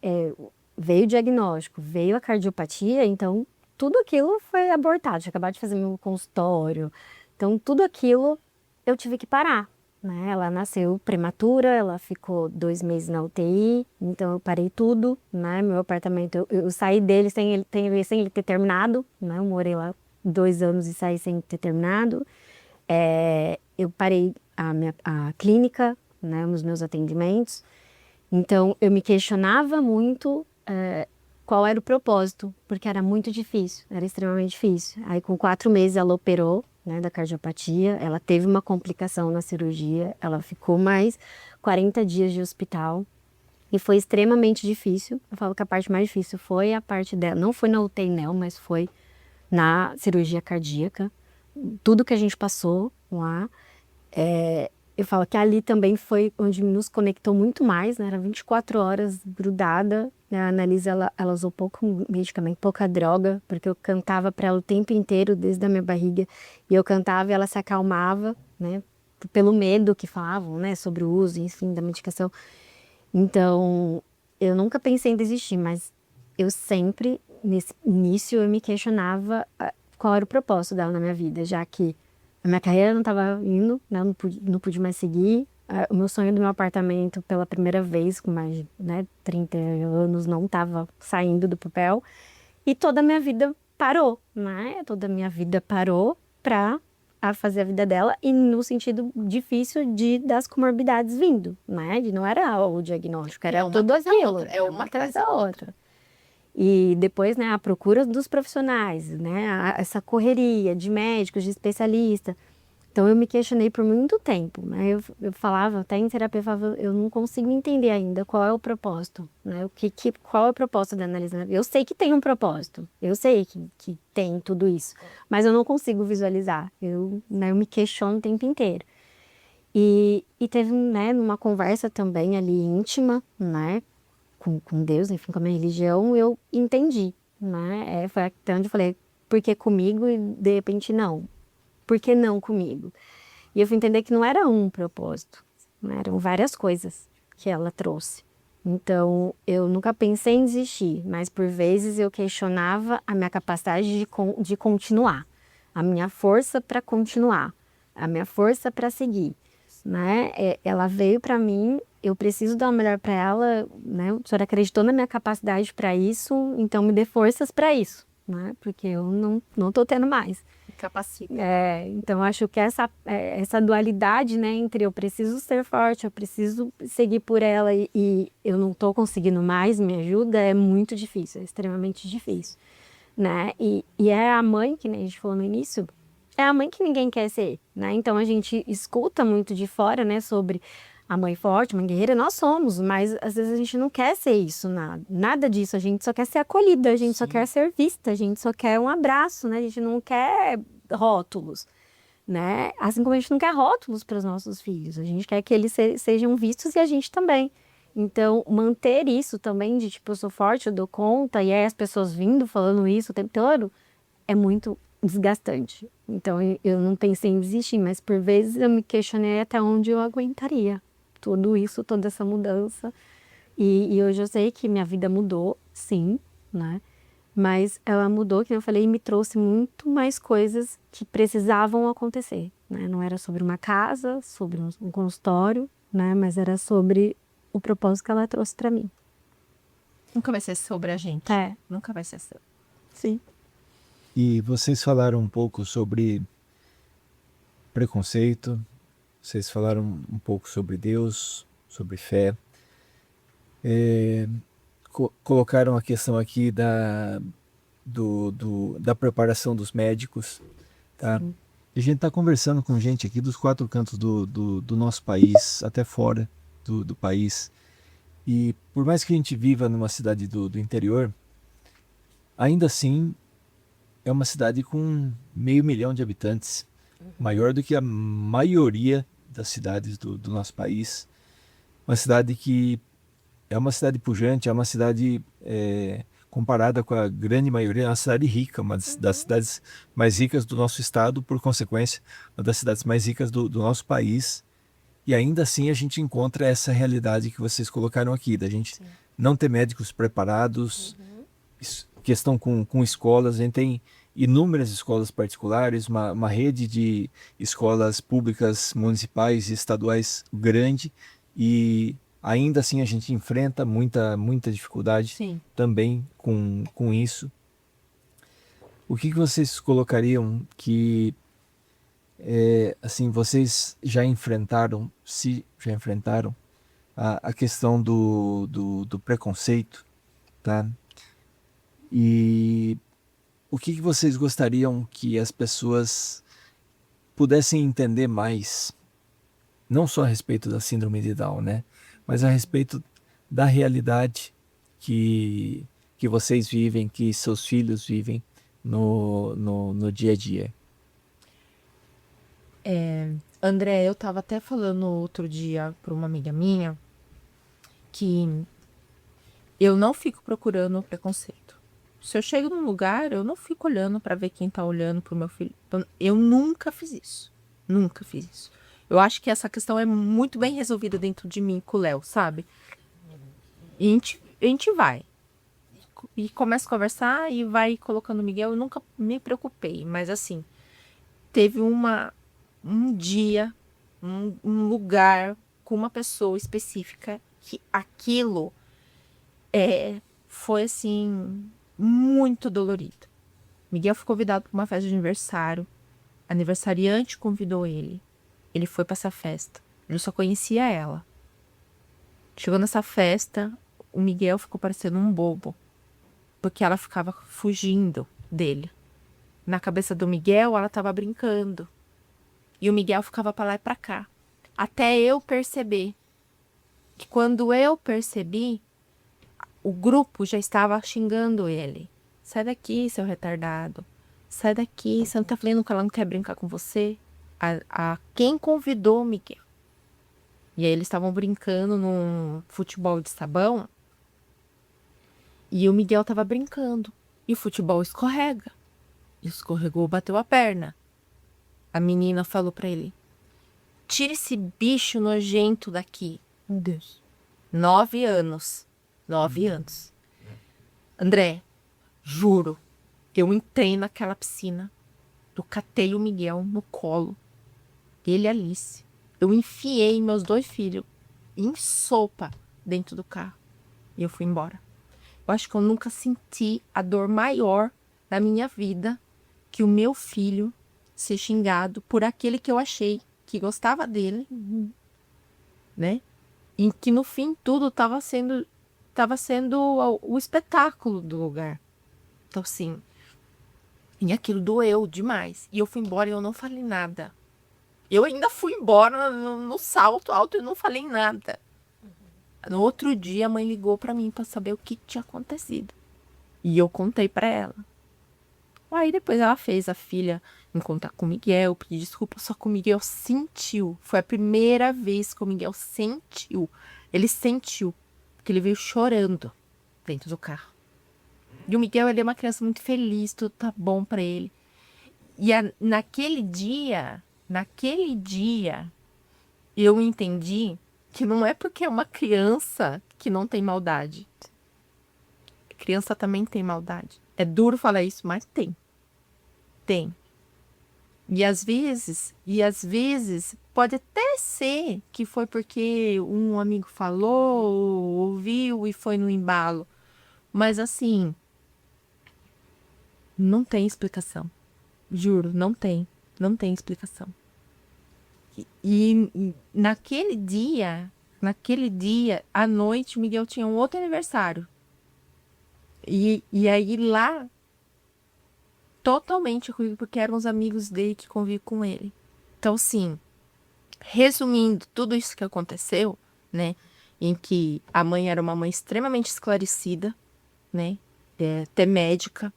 veio o diagnóstico, veio a cardiopatia, então tudo aquilo foi abortado. Tinha acabado de fazer meu consultório. Então tudo aquilo eu tive que parar, né? Ela nasceu prematura, ela ficou 2 meses na UTI, então eu parei tudo, né? Meu apartamento, eu saí dele sem ele ter terminado, né? Eu morei lá 2 anos e saí sem ter terminado. Eu parei a clínica, né? Os meus atendimentos. Então, eu me questionava muito qual era o propósito, porque era muito difícil, era extremamente difícil. Aí, com 4 meses, ela operou, né, da cardiopatia, ela teve uma complicação na cirurgia, ela ficou mais 40 dias de hospital e foi extremamente difícil. Eu falo que a parte mais difícil foi a parte dela, não foi na UTI, não, mas foi na cirurgia cardíaca. Tudo que a gente passou lá. Eu falo que ali também foi onde nos conectou muito mais, né? Era 24 horas grudada, né? A Annalise, ela usou pouco medicamento, pouca droga, porque eu cantava para ela o tempo inteiro, desde a minha barriga, e eu cantava e ela se acalmava, né? Pelo medo que falavam, né? Sobre o uso, enfim, da medicação. Então, eu nunca pensei em desistir, mas eu sempre, nesse início, eu me questionava qual era o propósito dela na minha vida, já que a minha carreira não estava indo, né? Eu não pude mais seguir. O meu sonho do meu apartamento, pela primeira vez, com mais, né, 30 anos, não estava saindo do papel. E toda a minha vida parou, né? Toda a minha vida parou para fazer a vida dela e no sentido difícil das comorbidades vindo, né? Não era o diagnóstico, era tudo aquilo. É uma atrás da outra. E depois, né, a procura dos profissionais, né, essa correria de médicos, de especialistas. Então, eu me questionei por muito tempo, né, eu falava, até em terapia, eu falava, eu não consigo entender ainda qual é o propósito, né, qual é o propósito da análise. Eu sei que tem um propósito, eu sei que tem tudo isso, mas eu não consigo visualizar, eu me questiono o tempo inteiro. E teve, né, uma conversa também ali íntima, né, com Deus, enfim, com a minha religião, eu entendi, né? Foi até onde eu falei, por que comigo e de repente não? Por que não comigo? E eu fui entender que não era um propósito, né? Eram várias coisas que ela trouxe. Então, eu nunca pensei em desistir, mas por vezes eu questionava a minha capacidade de continuar, a minha força para continuar, a minha força para seguir, né? Ela veio para mim, eu preciso dar o melhor para ela, né? O senhor acreditou na minha capacidade para isso, então me dê forças para isso, né? Porque eu não tô tendo mais. Capacita. Então acho que essa dualidade, né, entre eu preciso ser forte, eu preciso seguir por ela e eu não tô conseguindo mais, me ajuda, é muito difícil, é extremamente difícil, né? E é a mãe, que nem a gente falou no início, é a mãe que ninguém quer ser, né? Então a gente escuta muito de fora, né, sobre a mãe forte, mãe guerreira, nós somos, mas às vezes a gente não quer ser isso, nada disso, a gente só quer ser acolhida, a gente só quer ser vista, a gente só quer um abraço, né? A gente não quer rótulos, né? Assim como a gente não quer rótulos para os nossos filhos, a gente quer que eles sejam vistos e a gente também. Então, manter isso também de tipo, eu sou forte, eu dou conta, e aí as pessoas vindo falando isso o tempo todo, é muito desgastante. Então, eu não pensei em desistir, mas por vezes eu me questionei até onde eu aguentaria tudo isso, toda essa mudança. E hoje eu sei que minha vida mudou, sim, né? Mas ela mudou, que eu falei, e me trouxe muito mais coisas que precisavam acontecer, né? Não era sobre uma casa, sobre um consultório, né? Mas era sobre o propósito que ela trouxe para mim. Nunca vai ser sobre a gente. Nunca vai ser sobre. Sim. E vocês falaram um pouco sobre preconceito, vocês falaram um pouco sobre Deus, sobre fé. Colocaram a questão aqui da preparação dos médicos, tá? E a gente está conversando com gente aqui dos 4 cantos do nosso país, até fora do país. E por mais que a gente viva numa cidade do interior, ainda assim é uma cidade com 500 mil de habitantes, maior do que a maioria das cidades do nosso país. Uma cidade que é uma cidade pujante, é uma cidade comparada com a grande maioria, é uma cidade rica, uma das cidades mais ricas do nosso estado, por consequência, uma das cidades mais ricas do nosso país. E ainda assim a gente encontra essa realidade que vocês colocaram aqui, da gente não ter médicos preparados, questão com escolas. A gente tem inúmeras escolas particulares, uma rede de escolas públicas, municipais e estaduais grande, e ainda assim a gente enfrenta muita dificuldade Sim. também com isso. O que vocês colocariam que assim, vocês já enfrentaram, se já enfrentaram a questão do preconceito, tá? E o que vocês gostariam que as pessoas pudessem entender mais, não só a respeito da síndrome de Down, né? Mas a respeito da realidade que vocês vivem, que seus filhos vivem no dia a dia. André, eu tava até falando outro dia para uma amiga minha que eu não fico procurando preconceito. Se eu chego num lugar, eu não fico olhando para ver quem tá olhando pro meu filho. Então, eu nunca fiz isso. Nunca fiz isso. Eu acho que essa questão é muito bem resolvida dentro de mim com o Léo, sabe? E a gente vai. E começa a conversar e vai colocando o Miguel. Eu nunca me preocupei, mas assim, teve um dia, um lugar com uma pessoa específica que aquilo foi assim muito dolorido. Miguel foi convidado para uma festa de aniversário. Aniversariante convidou ele. Ele foi para essa festa. Ele só conhecia ela. Chegou nessa festa, o Miguel ficou parecendo um bobo, porque ela ficava fugindo dele. Na cabeça do Miguel, ela estava brincando. E o Miguel ficava para lá e para cá. Até eu perceber que quando eu percebi, o grupo já estava xingando ele. Sai daqui, seu retardado. Sai daqui, você não tá falando que ela não quer brincar com você? Quem convidou o Miguel? E aí eles estavam brincando num futebol de sabão. E o Miguel estava brincando. E o futebol escorrega. Escorregou, bateu a perna. A menina falou pra ele: tira esse bicho nojento daqui. Meu Deus. 9 anos. 9 anos. André, juro, eu entrei naquela piscina. Eu catei o Miguel no colo. Ele e a Alice. Eu enfiei meus 2 filhos em sopa dentro do carro. E eu fui embora. Eu acho que eu nunca senti a dor maior da minha vida que o meu filho ser xingado por aquele que eu achei que gostava dele, né? E que no fim tudo estava sendo o espetáculo do lugar. Então, assim, e aquilo doeu demais. E eu fui embora e eu não falei nada. Eu ainda fui embora no salto alto e não falei nada. No outro dia, a mãe ligou pra mim pra saber o que tinha acontecido. E eu contei pra ela. Aí depois ela fez a filha encontrar com o Miguel, pedir desculpa, só que o Miguel sentiu. Foi a primeira vez que o Miguel sentiu. Ele sentiu, porque ele veio chorando dentro do carro. E o Miguel, ele é uma criança muito feliz, tudo tá bom pra ele. E naquele dia, eu entendi que não é porque é uma criança que não tem maldade. A criança também tem maldade. É duro falar isso, mas tem. Tem. E às vezes, pode até ser que foi porque um amigo falou, ouviu e foi no embalo. Mas assim, não tem explicação. Juro, não tem. Não tem explicação. E naquele dia, à noite, o Miguel tinha um outro aniversário. E aí lá, totalmente comigo, porque eram os amigos dele que conviviam com ele. Então, assim, resumindo tudo isso que aconteceu, né? Em que a mãe era uma mãe extremamente esclarecida, né? Até médica.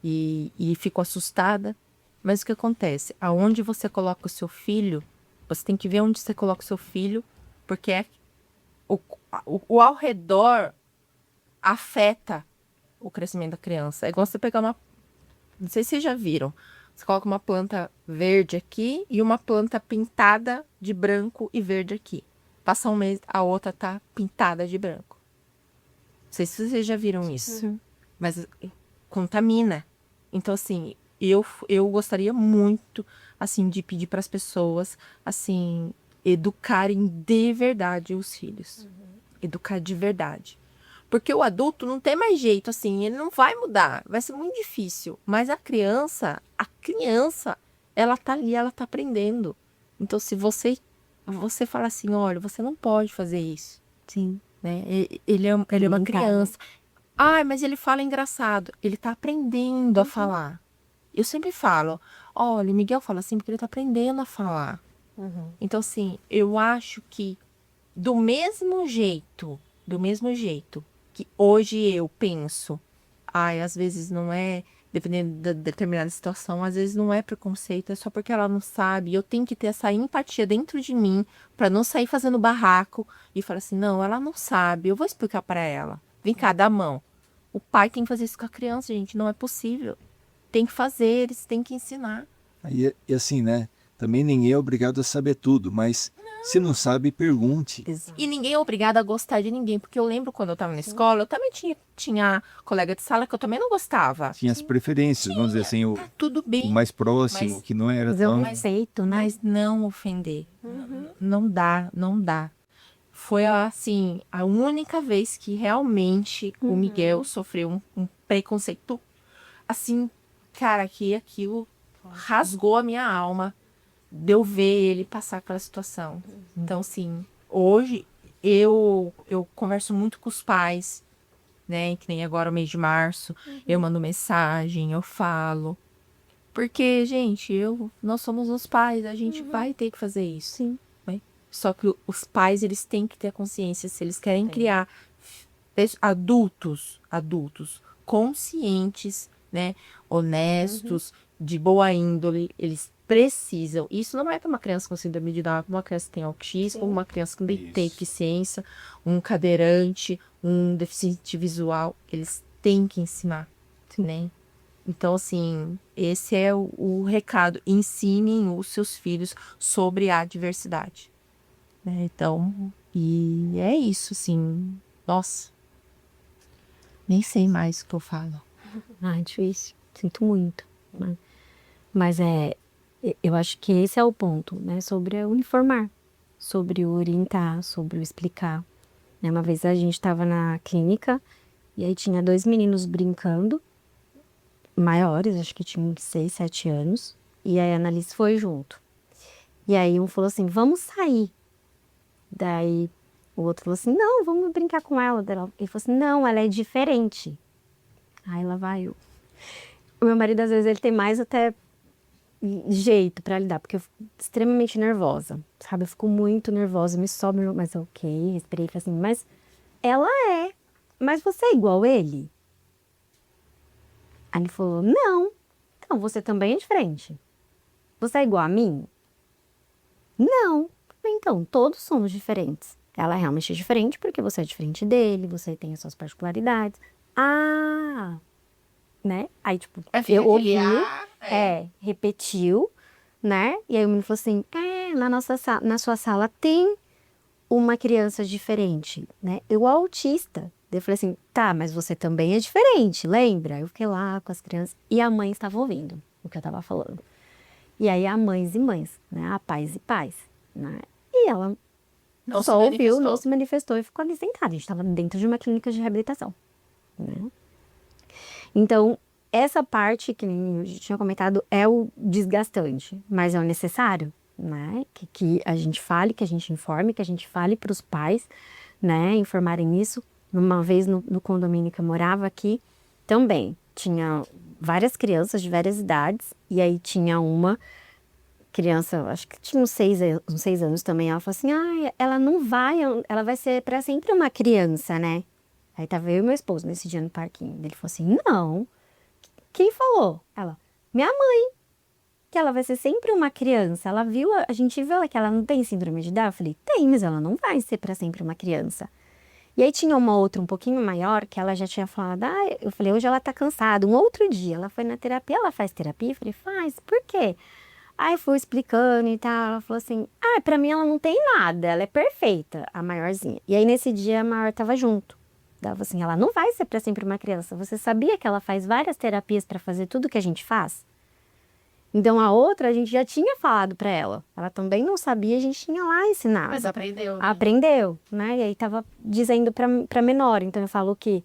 e ficou assustada. Mas o que acontece? Aonde você coloca o seu filho, você tem que ver onde você coloca o seu filho, porque o ao redor afeta o crescimento da criança. É igual você pegar uma... Não sei se vocês já viram. Você coloca uma planta verde aqui e uma planta pintada de branco e verde aqui. Passa um mês, a outra tá pintada de branco. Não sei se vocês já viram isso. Mas contamina. Então, assim, eu gostaria muito, assim, de pedir para as pessoas, assim, educarem de verdade os filhos. Educar de verdade. Porque o adulto não tem mais jeito, assim, ele não vai mudar, vai ser muito difícil. Mas a criança, ela tá ali, ela tá aprendendo. Então, se você fala assim, olha, você não pode fazer isso, Sim. né? Ele é uma criança. Ai, mas ele fala engraçado. Ele tá aprendendo a falar. Eu sempre falo, olha, Miguel fala assim porque ele tá aprendendo a falar. Então, assim, eu acho que do mesmo jeito que hoje eu penso, ai, às vezes não é, dependendo da determinada situação, às vezes não é preconceito, é só porque ela não sabe. Eu tenho que ter essa empatia dentro de mim para não sair fazendo barraco e falar assim, não, ela não sabe, eu vou explicar para ela. Vem cá, dá a mão. O pai tem que fazer isso com a criança, gente, não é possível. Tem que fazer, eles têm que ensinar. E assim, né? Também ninguém é obrigado a saber tudo, mas se não sabe, pergunte. E ninguém é obrigado a gostar de ninguém, porque eu lembro quando eu estava na escola, eu também tinha colega de sala que eu também não gostava. Tinha as preferências, vamos dizer assim, o Tudo bem, mais próximo, mas- que não era Mas é um tão... conceito, né? mas não ofender. Não dá, não dá. Foi, assim, a única vez que realmente o Miguel sofreu um preconceito, assim, cara, que aquilo rasgou a minha alma de eu ver ele passar aquela situação. Então, assim, hoje eu converso muito com os pais, né? Que nem agora o mês de março, eu mando mensagem, eu falo. Porque, gente, nós somos os pais, a gente vai ter que fazer isso. Sim. Né? Só que os pais, eles têm que ter a consciência, se eles querem criar adultos conscientes, né? Honestos, de boa índole, eles precisam. Isso não é para uma criança com síndrome de Down, é para uma criança que tem autismo, uma criança que tem Isso. deficiência, um cadeirante, um deficiente visual. Eles têm que ensinar, né? Então, assim, esse é o recado. Ensinem os seus filhos sobre a diversidade. Né? Então, e é isso, assim. Nossa. Nem sei mais o que eu falo. Ah, é difícil. Sinto muito. Né? Mas eu acho que esse é o ponto, né? Sobre o informar, sobre o orientar, sobre o explicar. Né? Uma vez a gente estava na clínica e aí tinha 2 meninos brincando, maiores, acho que tinham 6, 7 anos. E aí a Annalise foi junto. E aí um falou assim, vamos sair. Daí o outro falou assim, não, vamos brincar com ela. Ele falou assim, não, ela é diferente. Aí lá vai eu. O meu marido, às vezes, ele tem mais até jeito pra lidar, porque eu fico extremamente nervosa, sabe? Eu fico muito nervosa, me sobe, mas ok, respirei e falei assim, mas ela é, mas você é igual ele? Aí ele falou, não, então você também é diferente. Você é igual a mim? Não. Então, todos somos diferentes. Ela é realmente diferente porque você é diferente dele, você tem as suas particularidades. Ah, né? Aí, tipo, eu ouvi, repetiu, né? E aí o menino falou assim, na sua sala tem uma criança diferente, né? Eu autista. Daí eu falei assim, tá, mas você também é diferente, lembra? Eu fiquei lá com as crianças e a mãe estava ouvindo o que eu estava falando. E aí há mães e mães, né? Há pais e pais, né? E ela Não só se ouviu, manifestou. não se manifestou e ficou ali sentada. A gente estava dentro de uma clínica de reabilitação, né? Então, essa parte que a gente tinha comentado é o desgastante, mas é o necessário, né? Que a gente fale, que a gente informe, que a gente fale para os pais, né? Informarem isso. Uma vez no condomínio que eu morava aqui, também tinha várias crianças de várias idades, e aí tinha uma criança, acho que tinha uns 6 anos também, ela falou assim, ela não vai, ela vai ser para sempre uma criança, né? Aí tava eu e meu esposo nesse dia no parquinho. Ele falou assim, não, quem falou? Ela, minha mãe, que ela vai ser sempre uma criança. Ela viu, a gente viu que ela não tem síndrome de Down. Eu falei, tem, mas ela não vai ser para sempre uma criança. E aí tinha uma outra um pouquinho maior, que ela já tinha falado, eu falei, hoje ela tá cansada. Um outro dia, ela foi na terapia, ela faz terapia? Eu falei, faz, por quê? Aí fui explicando e tal, ela falou assim, pra mim ela não tem nada, ela é perfeita, a maiorzinha. E aí nesse dia a maior tava junto. Ela falou assim, ela não vai ser para sempre uma criança. Você sabia que ela faz várias terapias para fazer tudo que a gente faz? Então a outra a gente já tinha falado para ela. Ela também não sabia, a gente tinha lá ensinado. Mas aprendeu. Né? Aprendeu, né? E aí tava dizendo para menor. Então eu falo que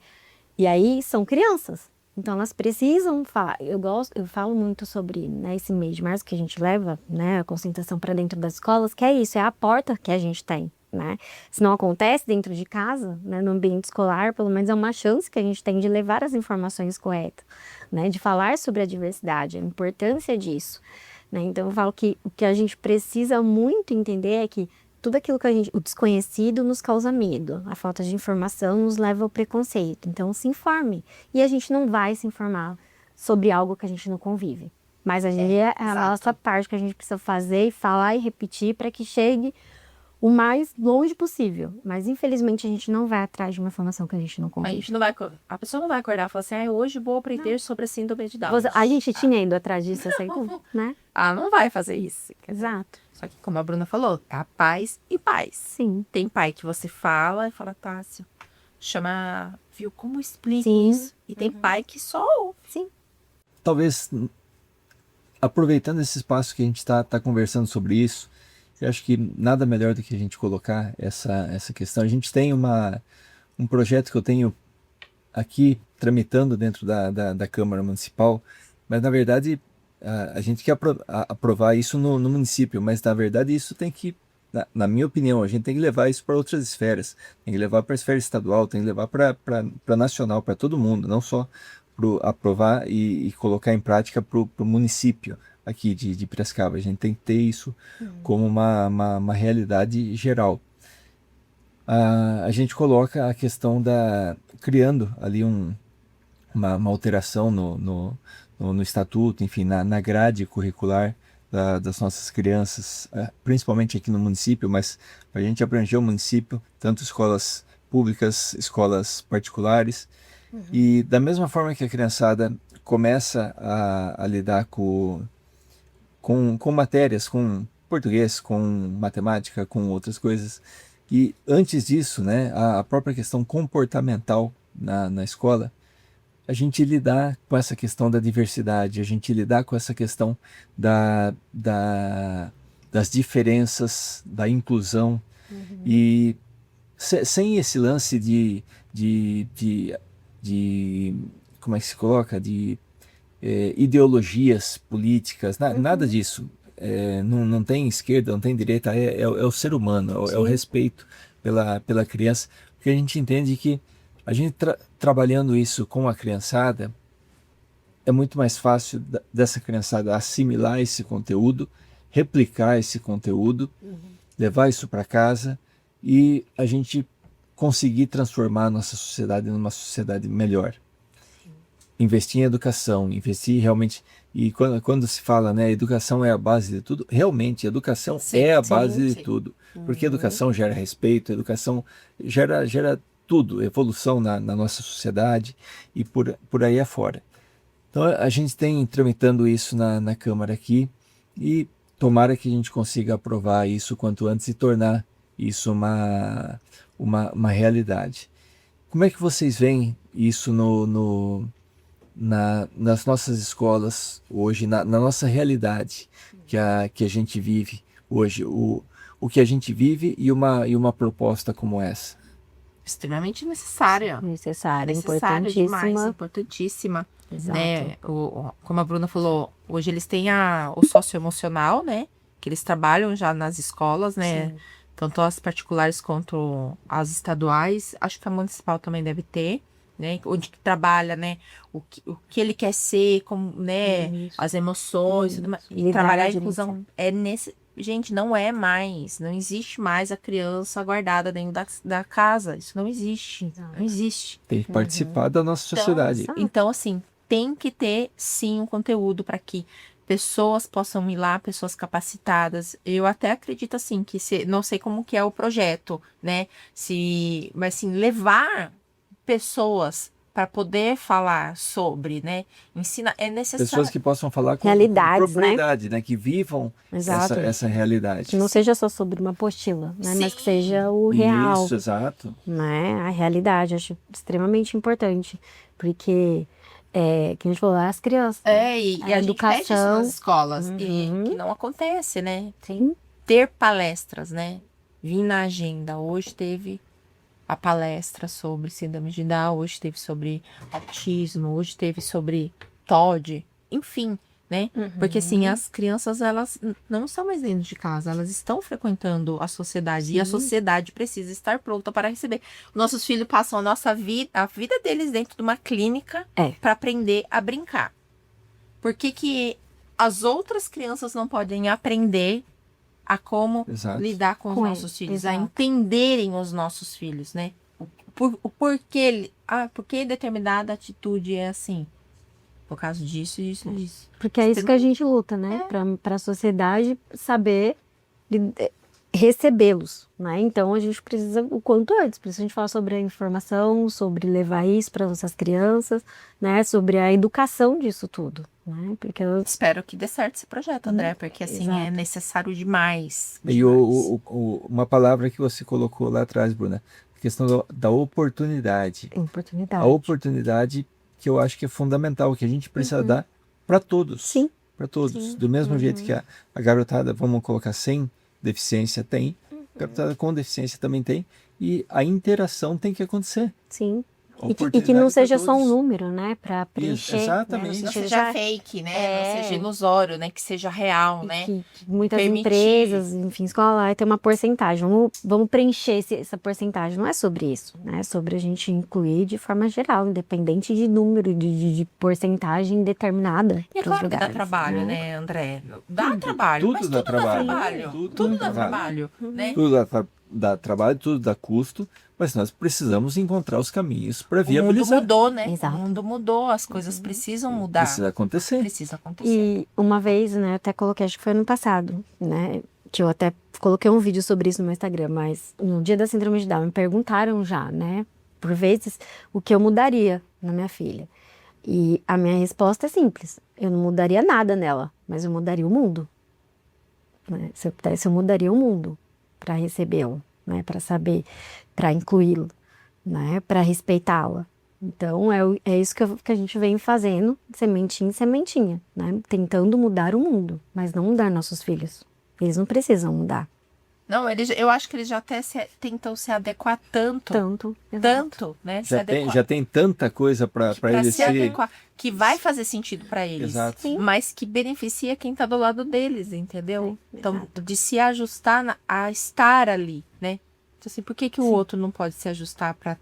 e aí são crianças. Então elas precisam falar. Eu falo muito sobre, né, esse mês de março que a gente leva, né, a conscientização para dentro das escolas, que é isso, é a porta que a gente tem, né? Se não acontece dentro de casa, né, no ambiente escolar, pelo menos é uma chance que a gente tem de levar as informações corretas, né, de falar sobre a diversidade, a importância disso, né? Então eu falo que o que a gente precisa muito entender é que tudo aquilo que o desconhecido nos causa medo, a falta de informação nos leva ao preconceito. Então se informe. E a gente não vai se informar sobre algo que a gente não convive. Mas a gente é a nossa parte que a gente precisa fazer e falar e repetir para que chegue o mais longe possível. Mas infelizmente a gente não vai atrás de uma informação que a gente não convive. A pessoa não vai acordar e falar assim, hoje vou aprender sobre a síndrome de Down. A gente tinha ido atrás disso, assim, né? Não vai fazer isso. Exato. Só que, como a Bruna falou, há pais e pais. Sim. Tem pai que você fala e fala, Tássio, chama, viu como explica Sim. isso? E tem pai que só ouve. Sim. Talvez, aproveitando esse espaço que a gente está conversando sobre isso, eu acho que nada melhor do que a gente colocar essa questão. A gente tem um projeto que eu tenho aqui tramitando dentro da Câmara Municipal, mas na verdade a gente quer aprovar isso no município, mas na verdade isso tem que, na minha opinião, a gente tem que levar isso para outras esferas, tem que levar para a esfera estadual, tem que levar para nacional, para todo mundo, não só para aprovar e colocar em prática para o município aqui de Piracicaba. A gente tem que ter isso como uma realidade geral. A gente coloca a questão criando ali uma alteração no estatuto, enfim, na grade curricular das nossas crianças, principalmente aqui no município, mas a gente abranger o município, tanto escolas públicas, escolas particulares, e da mesma forma que a criançada começa a lidar com matérias, com português, com matemática, com outras coisas, e antes disso, né, a própria questão comportamental na escola, a gente lidar com essa questão da diversidade, a gente lidar com essa questão das diferenças, da inclusão, e sem esse lance de como é que se coloca, de ideologias políticas, nada disso. Não tem esquerda, não tem direita, é o ser humano, é o respeito pela criança, porque a gente entende que a gente trabalhando isso com a criançada, é muito mais fácil dessa criançada assimilar esse conteúdo, replicar esse conteúdo, levar isso para casa e a gente conseguir transformar a nossa sociedade numa sociedade melhor. Investir em educação, investir realmente, e quando se fala, né, educação é a base de tudo, realmente educação é a base de tudo, porque educação gera respeito, educação gera tudo, evolução na nossa sociedade e por aí afora. Então a gente tem tramitando isso na Câmara aqui e tomara que a gente consiga aprovar isso quanto antes e tornar isso uma realidade. Como é que vocês veem isso nas nossas escolas hoje, na nossa realidade que a gente vive hoje, o que a gente vive e uma proposta como essa? Extremamente necessária. Necessária, Importantíssima. Demais, importantíssima. Exato. Né? Como a Bruna falou, hoje eles têm o socioemocional, né? Que eles trabalham já nas escolas, né? Sim. Tanto as particulares quanto as estaduais. Acho que a municipal também deve ter, né? Onde que trabalha, né? O que ele quer ser, como, né? As emoções. E trabalhar a inclusão Gente, não existe mais a criança guardada dentro da casa. Isso não existe. Não existe. Tem que participar da nossa sociedade. Então, assim, tem que ter, sim, um conteúdo para que pessoas possam ir lá, pessoas capacitadas. Eu até acredito, assim, que não sei como que é o projeto, né? Mas, assim, levar pessoas para poder falar sobre, né? Ensina, é necessário. Pessoas que possam falar com Realidades, propriedade, né? Que vivam Exato. essa realidade. Que não seja só sobre uma apostila, né? Mas que Sim. seja o real, Isso, exato. né? A realidade, acho extremamente importante, porque, que a gente falou, as crianças, E a a gente pede isso educação, nas escolas, e Uhum. que não acontece, né? sim, Ter palestras, né? Vir na agenda. Hoje teve a palestra sobre síndrome de Down, hoje teve sobre autismo, hoje teve sobre TOD, enfim, né? Porque assim, as crianças, elas não estão mais dentro de casa, elas estão frequentando a sociedade e a Sim. sociedade precisa estar pronta para receber. Nossos filhos passam a vida deles dentro de uma clínica para aprender a brincar. Por que as outras crianças não podem aprender a como Exato. lidar com os Com nossos eles, filhos, a exato. entenderem os nossos filhos, né? O porquê, porque determinada atitude é assim. Por causa disso, isso, isso. porque é isso que a gente luta, né? Para a sociedade saber recebê-los, né? Então a gente precisa o quanto antes, por isso a gente fala sobre a informação, sobre levar isso para nossas crianças, né? Sobre a educação disso tudo, né? Porque Espero que dê certo esse projeto, André, porque assim Exato. é necessário demais. E uma palavra que você colocou lá atrás, Bruna, a questão da oportunidade. oportunidade. A oportunidade que eu acho que é fundamental, que a gente precisa dar para todos. Sim. Para todos. Sim. Do mesmo jeito que a garotada, vamos colocar, sem deficiência tem, a garotada com deficiência também tem, e a interação tem que acontecer. Sim. A E que não oportunidade seja pra só um todos. número, né? Para preencher. exatamente. Né? Não No sentido seja de- fake, né? É. Não seja ilusório, né? Que seja real, e né? que muitas Permitir. empresas, enfim, escola tem uma porcentagem. Vamos preencher essa porcentagem. Não é sobre isso, né? É sobre a gente incluir de forma geral, independente de número, de porcentagem determinada. E é pros claro que dá lugares, trabalho, né, André? Dá trabalho, tudo mas dá tudo dá trabalho. trabalho. Tudo Tudo dá dá trabalho, né? Tudo dá trabalho, tudo dá custo, mas nós precisamos encontrar os caminhos para O mundo viabilizar. mudou, né? Exato. O mundo mudou, as coisas precisam mudar. Precisa acontecer. Precisa acontecer. E uma vez, né, eu até coloquei, acho que foi ano passado, né, que eu até coloquei um vídeo sobre isso no meu Instagram, mas no dia da síndrome de Down me perguntaram já, né, por vezes, o que eu mudaria na minha filha. E a minha resposta é simples, eu não mudaria nada nela, mas eu mudaria o mundo. Né? Se eu pudesse, eu mudaria o mundo para recebê-lo, né, para saber, para incluí-lo, né, para respeitá-la. Então, é isso que a gente vem fazendo, sementinha em sementinha, né? Tentando mudar o mundo, mas não mudar nossos filhos. Eles não precisam mudar. Não, eu acho que eles já até tentam se adequar tanto, Tanto. né? Já tem tanta coisa para eles se adequar, que vai fazer sentido para eles, Exato. Sim. mas que beneficia quem tá do lado deles, entendeu? É, Então, exato. de se ajustar a estar ali, né? Então, assim, por que o outro não pode se ajustar para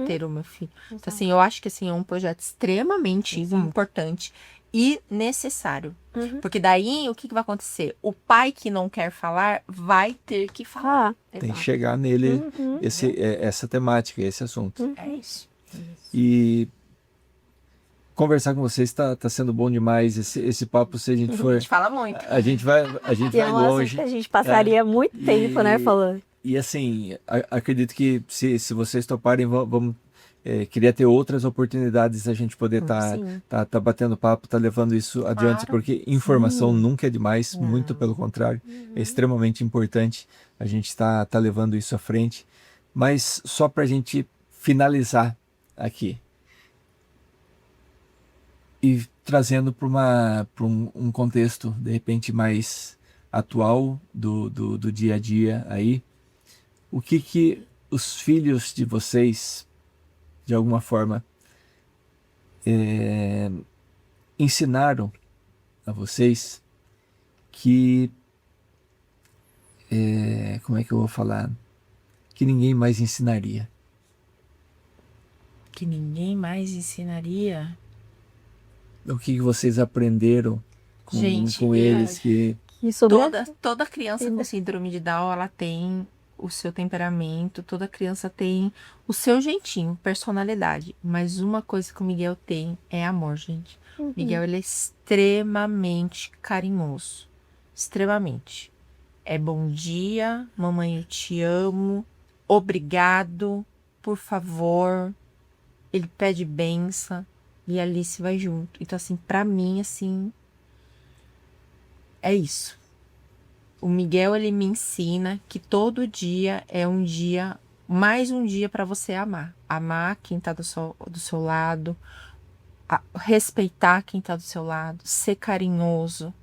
ter o meu filho? Então, assim, eu acho que assim, é um projeto extremamente importante e necessário. Porque daí, o que vai acontecer? O pai que não quer falar vai ter que falar. Tem que chegar nele essa temática, esse assunto. É isso. E conversar com vocês está sendo bom demais. Esse papo, se a gente A for, gente fala muito. a gente vai E é um assunto longe. que a gente passaria muito tempo, né, falando. E assim, acredito que se vocês toparem, vamos queria ter outras oportunidades a gente poder tá batendo papo, tá levando isso adiante, porque informação nunca é demais, muito pelo contrário, é extremamente importante a gente tá levando isso à frente. Mas só para a gente finalizar aqui e trazendo para um contexto de repente mais atual do dia a dia aí, o que os filhos de vocês de alguma forma ensinaram a vocês que como é que eu vou falar, que ninguém mais ensinaria? Que ninguém mais ensinaria. O que vocês aprenderam com, Gente, com eles que E sobre Toda criança com síndrome de Down, ela tem o seu temperamento, toda criança tem o seu jeitinho, personalidade. Mas uma coisa que o Miguel tem é amor, gente. O Miguel, ele é extremamente carinhoso. Extremamente. É bom dia, mamãe, eu te amo, obrigado, por favor. Ele pede benção e a Alice vai junto. Então, assim, pra mim, assim, é isso. O Miguel, ele me ensina que todo dia é um dia, mais um dia para você amar. Amar quem tá do seu lado, respeitar quem tá do seu lado, ser carinhoso.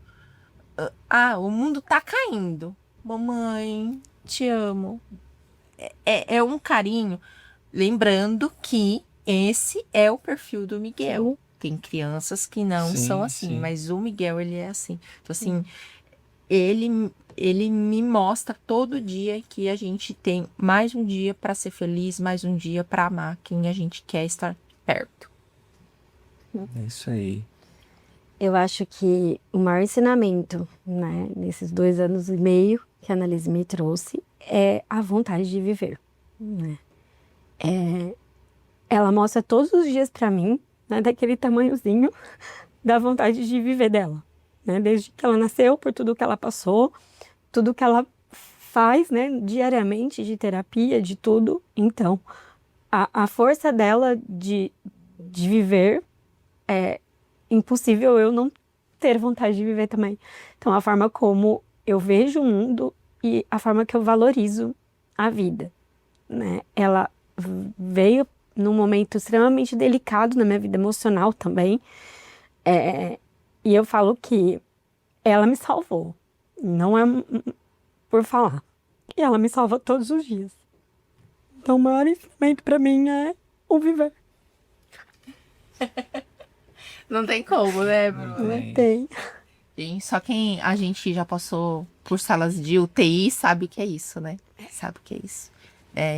O mundo tá caindo. Mamãe, te amo. É um carinho. Lembrando que esse é o perfil do Miguel. Tem crianças que não são assim, mas o Miguel, ele é assim. Então, assim, ele me mostra todo dia que a gente tem mais um dia para ser feliz, mais um dia para amar quem a gente quer estar perto. É isso aí. Eu acho que o maior ensinamento, né, nesses 2 anos e meio que a Annalise me trouxe é a vontade de viver, né? Ela mostra todos os dias pra mim, né, daquele tamanhozinho da vontade de viver dela, né? Desde que ela nasceu, por tudo que ela passou, tudo que ela faz, né, diariamente, de terapia, de tudo. Então, a força dela de viver é impossível eu não ter vontade de viver também. Então, a forma como eu vejo o mundo e a forma que eu valorizo a vida, né? Ela veio num momento extremamente delicado na minha vida emocional também. E eu falo que ela me salvou. Não é por falar. E ela me salva todos os dias. Então, o maior ensinamento pra mim é o viver. Não tem como, né, Bruno? Não tem. Só quem a gente já passou por salas de UTI sabe o que é isso, né? Sabe o que é isso.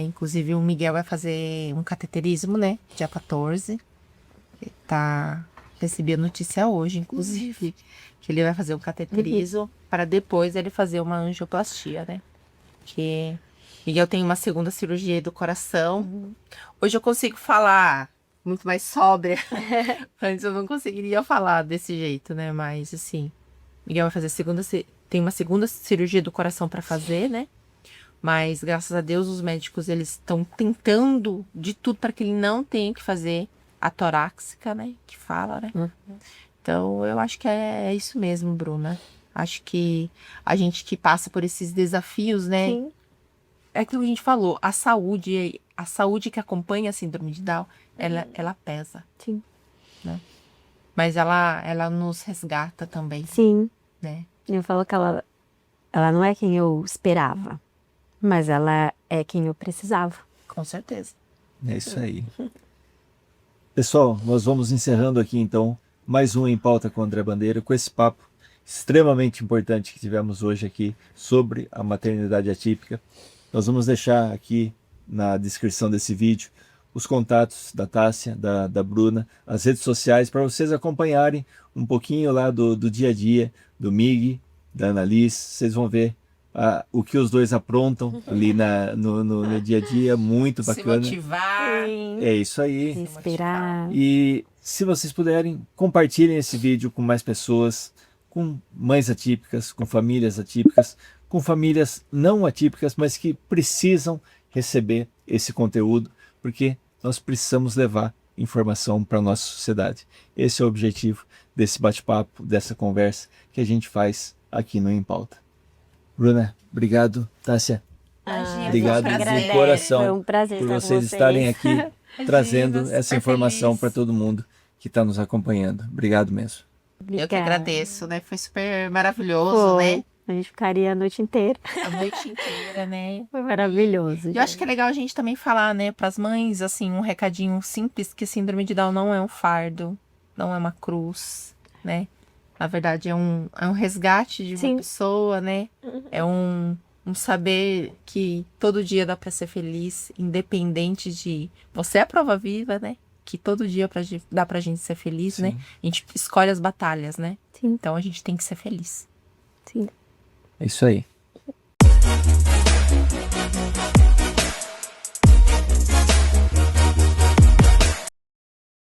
Inclusive, o Miguel vai fazer um cateterismo, né? Dia 14. Recebi a notícia hoje, inclusive, que ele vai fazer um cateterismo para depois ele fazer uma angioplastia, né? Que Miguel tem uma segunda cirurgia do coração. Hoje eu consigo falar muito mais sóbria. Antes eu não conseguiria falar desse jeito, né? Mas, assim, Miguel vai fazer tem uma segunda cirurgia do coração para fazer, né? Mas, graças a Deus, os médicos, eles estão tentando de tudo para que ele não tenha que fazer a torácica, né? Que fala, né? Então, eu acho que é isso mesmo, Bruna. Acho que a gente que passa por esses desafios, né? Sim. É aquilo que a gente falou, a saúde que acompanha a síndrome de Down, ela pesa. Sim. Né? Mas ela nos resgata também, Sim. né? Eu falo que ela não é quem eu esperava, mas ela é quem eu precisava. Com certeza. É isso aí. Pessoal, nós vamos encerrando aqui então mais um Em Pauta com o André Bandeira, com esse papo extremamente importante que tivemos hoje aqui sobre a maternidade atípica. Nós vamos deixar aqui na descrição desse vídeo os contatos da Tássia, da Bruna, as redes sociais, para vocês acompanharem um pouquinho lá do dia a dia, do Mig, da Annalise. Vocês vão ver o que os dois aprontam ali no dia a dia, muito bacana. Se motivar. É isso aí. Respirar. E se vocês puderem, compartilhem esse vídeo com mais pessoas, com mães atípicas, com famílias atípicas, com famílias não atípicas, mas que precisam receber esse conteúdo, porque nós precisamos levar informação para a nossa sociedade. Esse é o objetivo desse bate-papo, dessa conversa que a gente faz aqui no Em Pauta. Bruna, obrigado. Tássia, obrigado de coração. Foi um prazer por estar com vocês estarem aqui trazendo Imagina, essa super informação feliz. para todo mundo que está nos acompanhando. Obrigado mesmo. Eu que agradeço, né? Foi super maravilhoso, Foi. né? A gente ficaria a noite inteira. A noite inteira, né? Foi maravilhoso. Eu acho que é legal a gente também falar, né, pras mães, assim, um recadinho simples, que síndrome de Down não é um fardo, não é uma cruz, né? Na verdade, é um resgate de uma Sim. pessoa, né? É um saber que todo dia dá pra ser feliz, independente de... Você é a prova viva, né? Que todo dia dá pra gente ser feliz, né? A gente escolhe as batalhas, né? Sim. Então a gente tem que ser feliz. Sim. É isso aí.